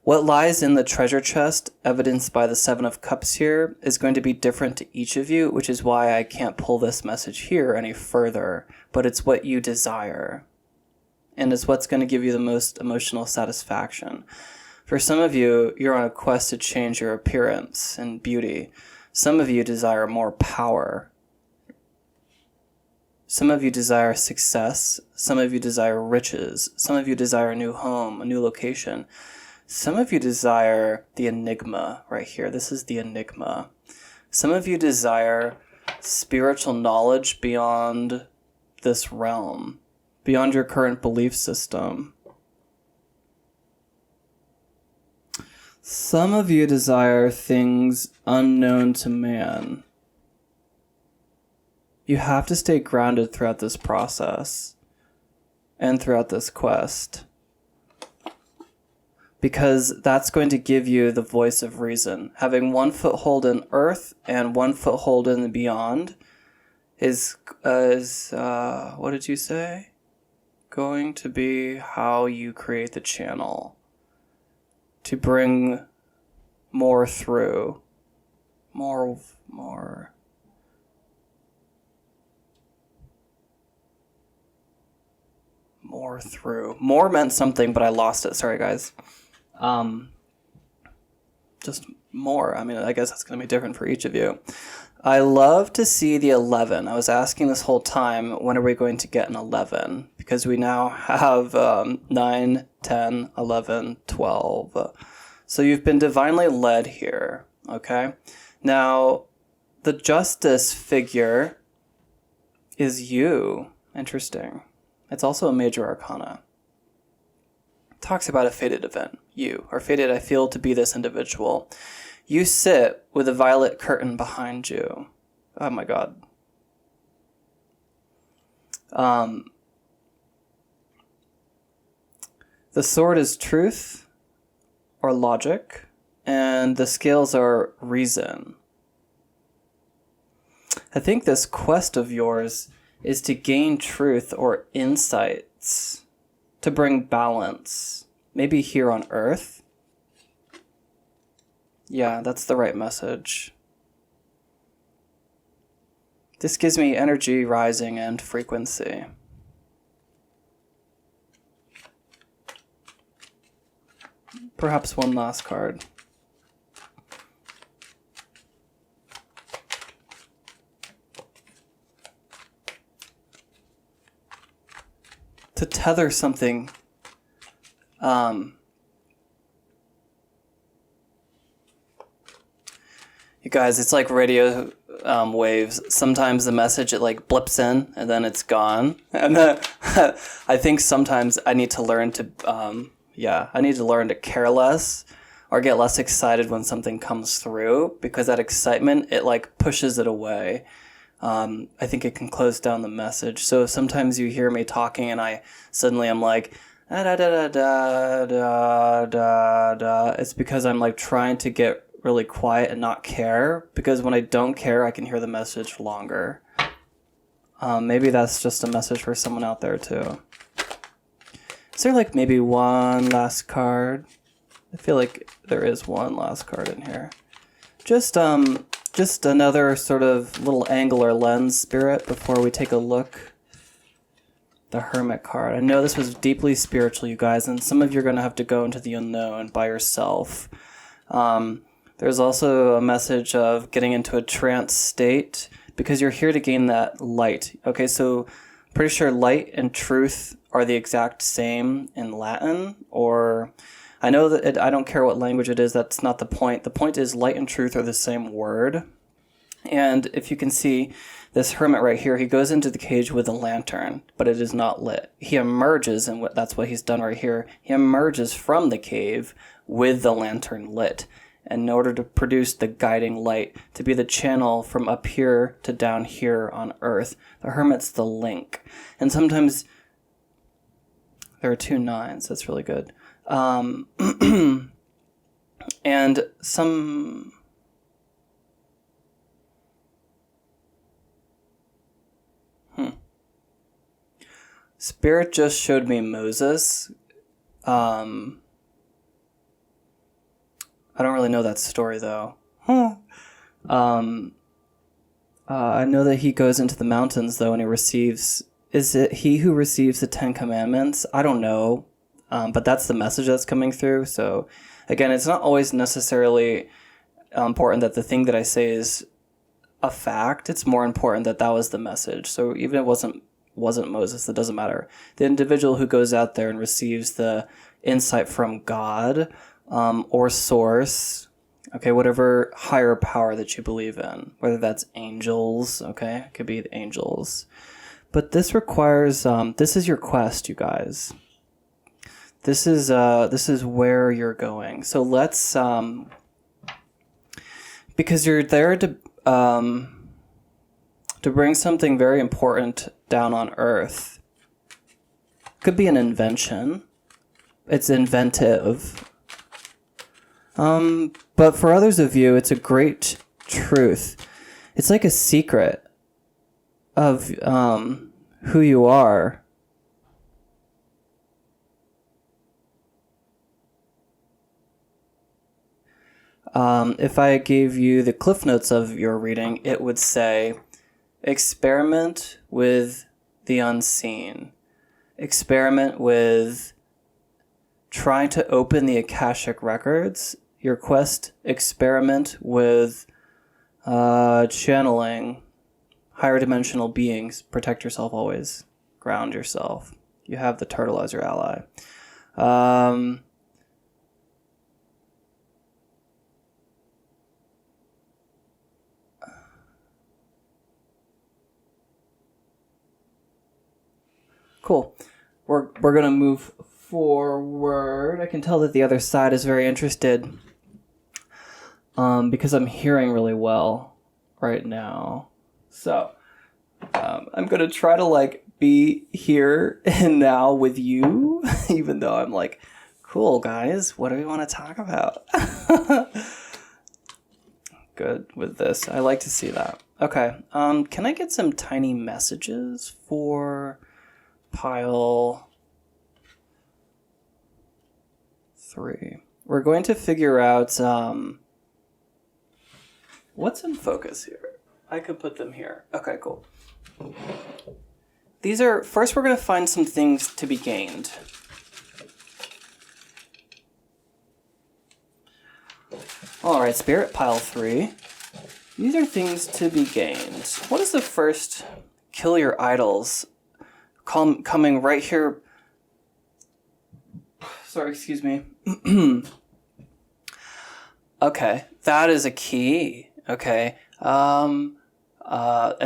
What lies in the treasure chest, evidenced by the 7 of Cups here, is going to be different to each of you, which is why I can't pull this message here any further, but it's what you desire. And it's what's going to give you the most emotional satisfaction. For some of you, you're on a quest to change your appearance and beauty. Some of you desire more power. Some of you desire success. Some of you desire riches. Some of you desire a new home, a new location. Some of you desire the enigma right here. This is the enigma. Some of you desire spiritual knowledge beyond this realm, beyond your current belief system. Some of you desire things unknown to man. You have to stay grounded throughout this process. and throughout this quest. Because that's going to give you the voice of reason. Having one foothold in earth and one foothold in the beyond is what did you say? Going to be how you create the channel to bring more through. More through. More meant something, but I lost it. Sorry, guys. Just more. I mean, I guess that's going to be different for each of you. I love to see the 11. I was asking this whole time, when are we going to get an 11? Because we now have 9, 10, 11, 12. So you've been divinely led here, okay? Now, the justice figure is you. Interesting. It's also a major arcana. It talks about a fated event. You are fated, I feel, to be this individual. You sit with a violet curtain behind you. Oh my God. The sword is truth or logic, and the scales are reason. I think this quest of yours is to gain truth or insights, to bring balance, maybe here on Earth. Yeah, that's the right message. This gives me energy rising and frequency. Perhaps one last card. To tether something, you guys, it's like radio waves. Sometimes the message, it like blips in and then it's gone. And then I think sometimes I need to learn to, I need to learn to care less or get less excited when something comes through, because that excitement, it like pushes it away. I think it can close down the message. So sometimes you hear me talking and I'm like, da da da da da da da. It's because I'm like trying to get really quiet and not care, because when I don't care, I can hear the message longer. Maybe that's just a message for someone out there too. Is there like maybe one last card? I feel like there is one last card in here. Just another sort of little angle or lens, Spirit, before we take a look. The Hermit card. I know this was deeply spiritual, you guys, and some of you are going to have to go into the unknown by yourself. There's also a message of getting into a trance state, because you're here to gain that light. Okay, so pretty sure light and truth are the exact same in Latin, or I know that I don't care what language it is, that's not the point. The point is light and truth are the same word. And if you can see this hermit right here, he goes into the cage with a lantern, but it is not lit. He emerges, and that's what he's done right here. He emerges from the cave with the lantern lit, in order to produce the guiding light, to be the channel from up here to down here on Earth. The hermit's the link. And sometimes there are 2 9s. That's really good. And some... Spirit just showed me Moses. I don't really know that story, though. I know that he goes into the mountains, though, and he receives... Is it he who receives the 10 Commandments? I don't know. But that's the message that's coming through. So, again, it's not always necessarily important that the thing that I say is a fact. It's more important that that was the message. So even if it wasn't Moses, that doesn't matter. The individual who goes out there and receives the insight from God or source, okay, whatever higher power that you believe in, whether that's angels, okay, it could be the angels. But this requires, this is your quest, you guys. This is where you're going. So let's, because you're there to bring something very important down on Earth. Could be an invention. It's inventive. But for others of you, it's a great truth. It's like a secret of who you are. If I gave you the cliff notes of your reading, it would say, experiment with the unseen. Experiment with trying to open the Akashic records. Your quest, experiment with channeling higher dimensional beings. Protect yourself always. Ground yourself. You have the turtle as your ally. Cool. We're going to move forward. I can tell that the other side is very interested because I'm hearing really well right now. So I'm going to try to be here and now with you, even though I'm cool, guys, what do we want to talk about? Good with this. I like to see that. Okay. Can I get some tiny messages for pile 3? We're going to figure out what's in focus here. I could put them here. Okay, cool. These are, first we're going to find some things to be gained. All right, Spirit, pile 3. These are things to be gained. What is the first? Kill your idols. Coming right here. Sorry, excuse me. Okay, that is a key. Okay. And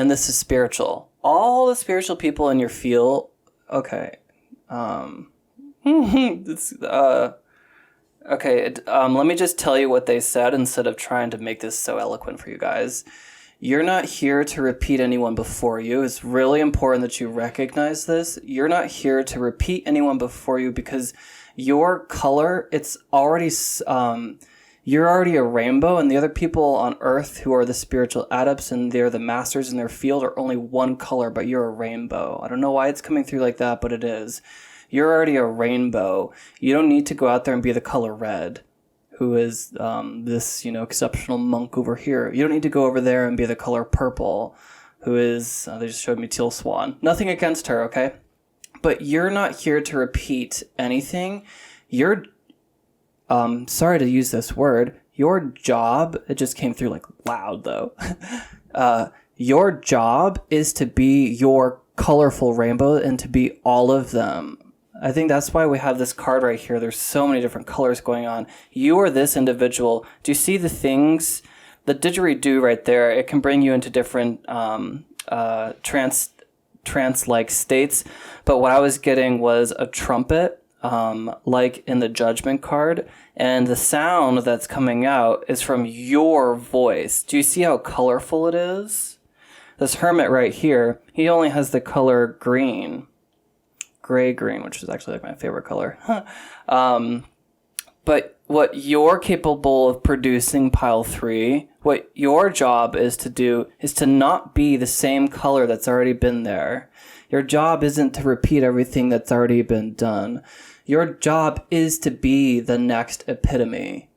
this is spiritual. All the spiritual people in your field. Okay. Okay. Let me just tell you what they said instead of trying to make this so eloquent for you guys. You're not here to repeat anyone before you. It's really important that you recognize this. You're not here to repeat anyone before you because your color, it's already, you're already a rainbow, and the other people on Earth who are the spiritual adepts and they're the masters in their field are only one color, but you're a rainbow. I don't know why it's coming through like that, but it is. You're already a rainbow. You don't need to go out there and be the color red, who is this, exceptional monk over here. You don't need to go over there and be the color purple, who is, they just showed me Teal Swan. Nothing against her, okay? But you're not here to repeat anything. You're, sorry to use this word, your job, it just came through loud though. Your job is to be your colorful rainbow and to be all of them. I think that's why we have this card right here. There's so many different colors going on. You are this individual. Do you see the things? The didgeridoo right there, it can bring you into different trance-like states. But what I was getting was a trumpet, like in the Judgment card. And the sound that's coming out is from your voice. Do you see how colorful it is? This hermit right here, he only has the color green. Gray-green, which is actually my favorite color. But what you're capable of producing, pile 3, what your job is to do is to not be the same color that's already been there. Your job isn't to repeat everything that's already been done. Your job is to be the next epitome.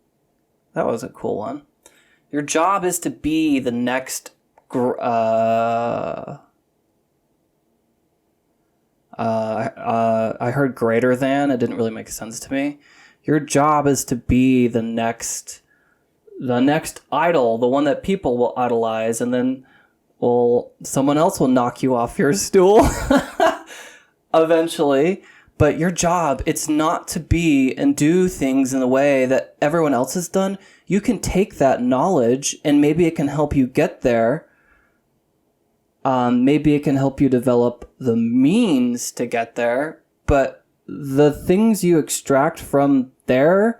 That was a cool one. Your job is to be the next I heard greater than. It didn't really make sense to me. Your job is to be the next idol, the one that people will idolize, and then someone else will knock you off your stool eventually. But your job, it's not to be and do things in the way that everyone else has done. You can take that knowledge and maybe it can help you get there. Maybe it can help you develop the means to get there, but the things you extract from there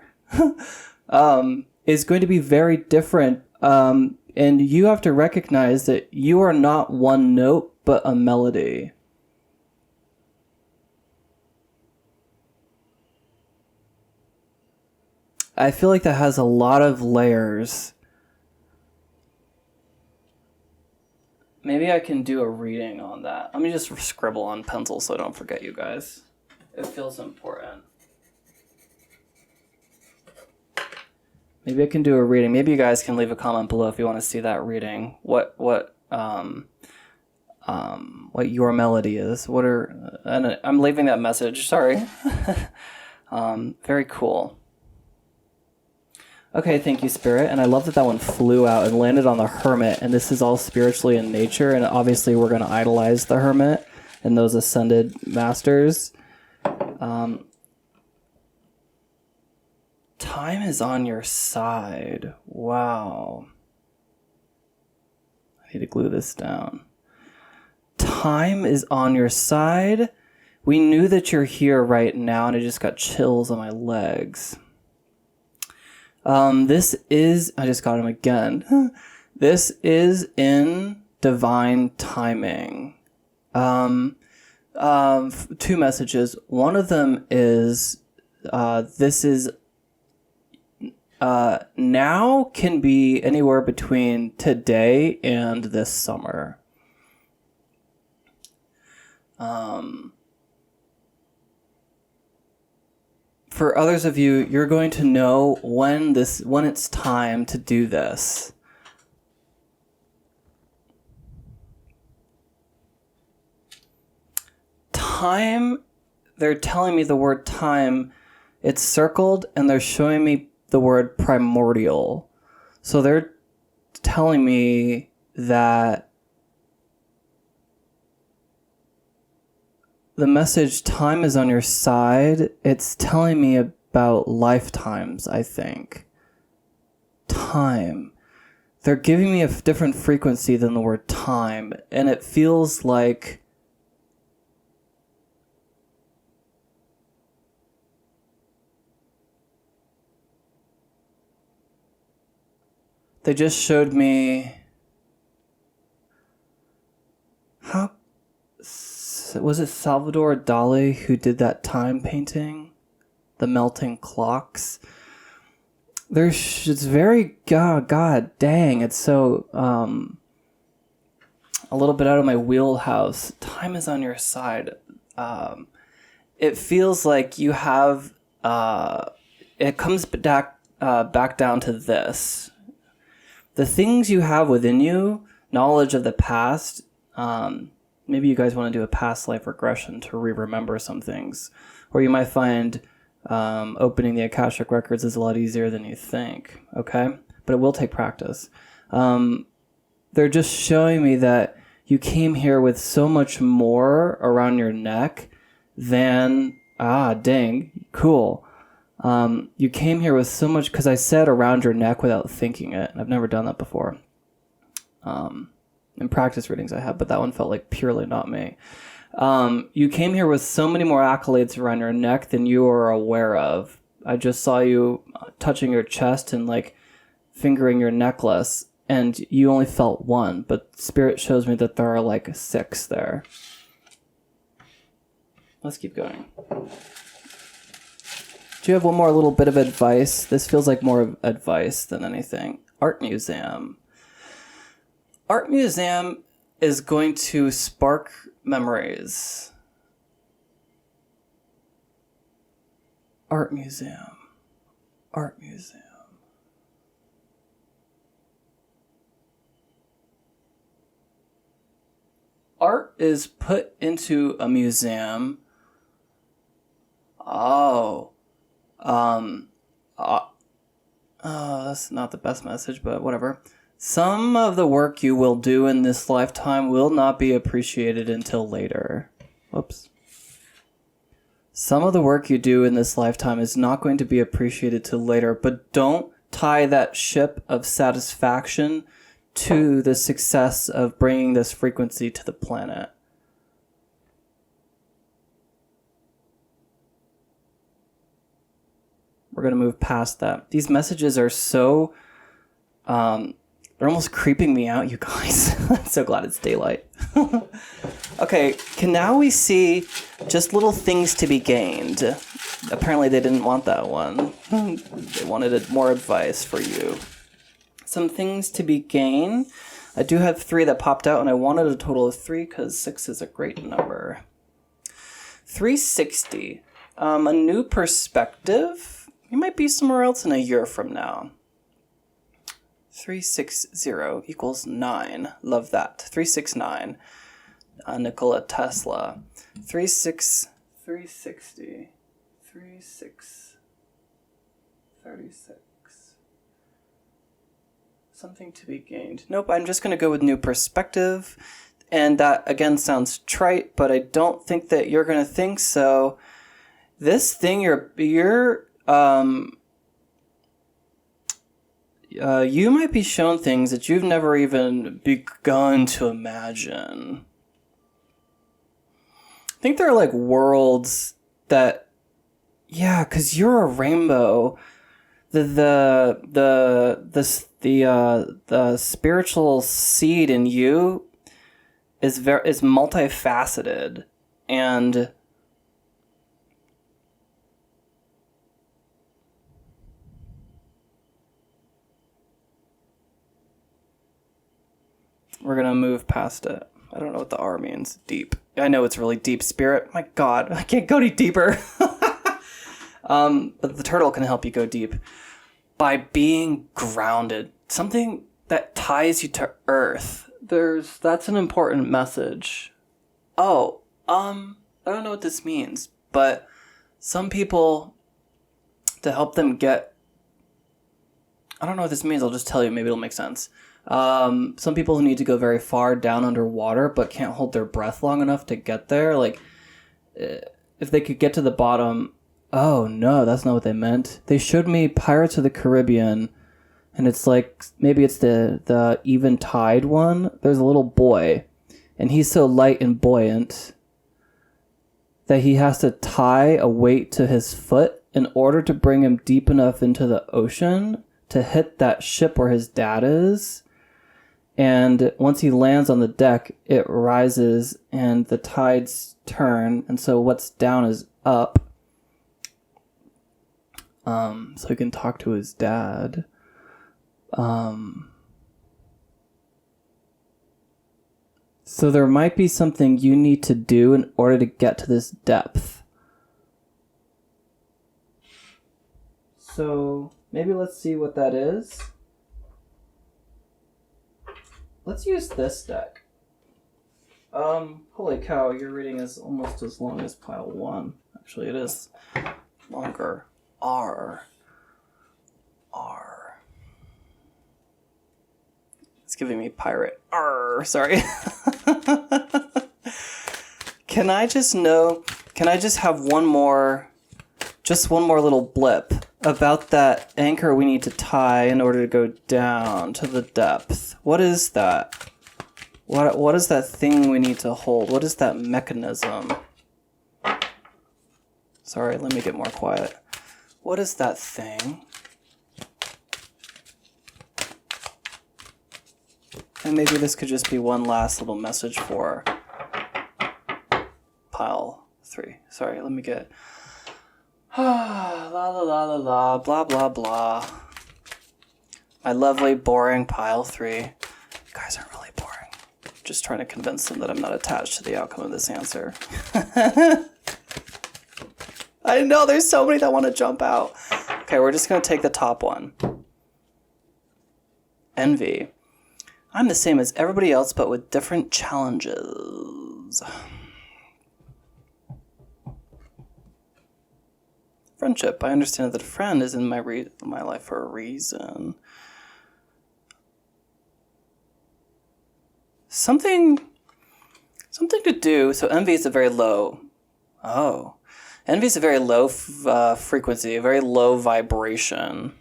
is going to be very different. And you have to recognize that you are not one note, but a melody. I feel like that has a lot of layers. Maybe I can do a reading on that. Let me just scribble on pencil so I don't forget you guys. It feels important. Maybe I can do a reading. Maybe you guys can leave a comment below if you want to see that reading. What your melody is. And I'm leaving that message. Sorry. Very cool. Okay, thank you, Spirit. And I love that one flew out and landed on the Hermit. And this is all spiritually in nature. And obviously we're going to idolize the Hermit and those ascended masters. Time is on your side. Wow. I need to glue this down. Time is on your side. We knew that you're here right now, and I just got chills on my legs. This is... I just got him again. This is in divine timing. Two messages. One of them is... this is... now can be anywhere between today and this summer. For others of you, you're going to know when it's time to do this. Time, they're telling me the word time, it's circled, and they're showing me the word primordial. So they're telling me that the message time is on your side. It's telling me about lifetimes, I think. Time. They're giving me a different frequency than the word time, and it feels like they just showed me how... Was it Salvador Dali who did that time painting? The melting clocks? It's very... God dang, it's so... a little bit out of my wheelhouse. Time is on your side. It feels like you have... it comes back down to this. The things you have within you, knowledge of the past... maybe you guys want to do a past life regression to remember some things. Or you might find opening the Akashic Records is a lot easier than you think, okay? But it will take practice. They're just showing me that you came here with so much more around your neck than... dang, cool. You came here with so much... Because I said around your neck without thinking it. I've never done that before. In practice readings I have, but that one felt like purely not me. You came here with so many more accolades around your neck than you are aware of. I just saw you touching your chest and like fingering your necklace, and you only felt one, but Spirit shows me that there are like 6 there. Let's keep going. Do you have one more little bit of advice? This feels like more of advice than anything. Art museum. Art museum is going to spark memories. Art museum. Art museum. Art is put into a museum. That's not the best message, but whatever. Some of the work you will do in this lifetime will not be appreciated until later. Whoops. Some of the work you do in this lifetime is not going to be appreciated till later, but don't tie that ship of satisfaction to the success of bringing this frequency to the planet. We're going to move past that. These messages are so... they're almost creeping me out, you guys. I'm so glad it's daylight. Okay, now we see just little things to be gained. Apparently they didn't want that one. They wanted more advice for you. Some things to be gained. I do have 3 that popped out, and I wanted a total of 3 because 6 is a great number. 360. A new perspective. You might be somewhere else in a year from now. 360 equals 9. Love that. 369. Nikola Tesla. 360. 36. Something to be gained. Nope, I'm just going to go with new perspective. And that, again, sounds trite, but I don't think that you're going to think so. This thing, you might be shown things that you've never even begun to imagine. I think there are like worlds that, yeah, because you're a rainbow. The spiritual seed in you is multifaceted, and we're gonna move past it. I don't know what the R means. Deep. I know it's really deep, spirit. My God, I can't go any deeper. But the turtle can help you go deep by being grounded. Something that ties you to earth. That's an important message. I don't know what this means, but some people, to help them get, I don't know what this means. I'll just tell you. Maybe it'll make sense. Some people who need to go very far down underwater but can't hold their breath long enough to get there. Like, if they could get to the bottom. Oh, no, that's not what they meant. They showed me Pirates of the Caribbean, and it's like, maybe it's the Even Tide one. There's a little boy, and he's so light and buoyant that he has to tie a weight to his foot in order to bring him deep enough into the ocean to hit that ship where his dad is. And once he lands on the deck, it rises and the tides turn, and so what's down is up. So he can talk to his dad. So there might be something you need to do in order to get to this depth. So maybe let's see what that is. Let's use this deck. Holy cow, your reading is almost as long as pile 1. Actually, it is longer. R. It's giving me pirate. R. Sorry. Can I just have one more little blip about that anchor we need to tie in order to go down to the depth? What is that? What is that thing we need to hold? What is that mechanism? Sorry, let me get more quiet. What is that thing? And maybe this could just be one last little message for pile 3. Sorry, let me get... la la la la la, blah blah blah. My lovely, boring pile 3. You guys are really boring. Just trying to convince them that I'm not attached to the outcome of this answer. I know, there's so many that want to jump out. Okay, we're just going to take the top one. Envy. I'm the same as everybody else, but with different challenges. Friendship. I understand that a friend is in my life for a reason. Something to do. So envy is a very low. Oh. Envy is a very low frequency, a very low vibration.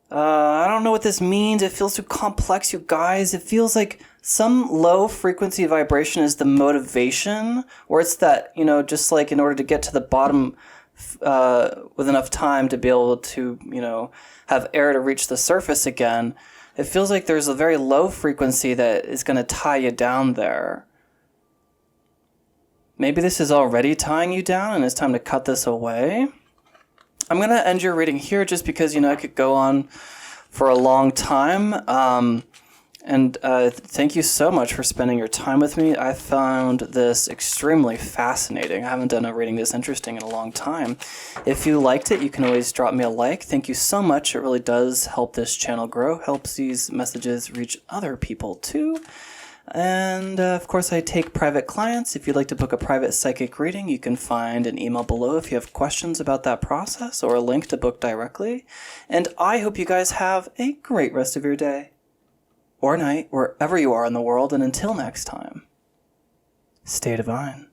I don't know what this means. It feels too complex, you guys. It feels like some low frequency vibration is the motivation, or it's that, just like in order to get to the bottom with enough time to be able to, have air to reach the surface again. It feels like there's a very low frequency that is going to tie you down there. Maybe this is already tying you down and it's time to cut this away. I'm going to end your reading here just because, I could go on for a long time. Thank you so much for spending your time with me. I found this extremely fascinating. I haven't done a reading this interesting in a long time. If you liked it, you can always drop me a like. Thank you so much. It really does help this channel grow, helps these messages reach other people too. And of course, I take private clients. If you'd like to book a private psychic reading, you can find an email below if you have questions about that process or a link to book directly. And I hope you guys have a great rest of your day or night, wherever you are in the world. And until next time, stay divine.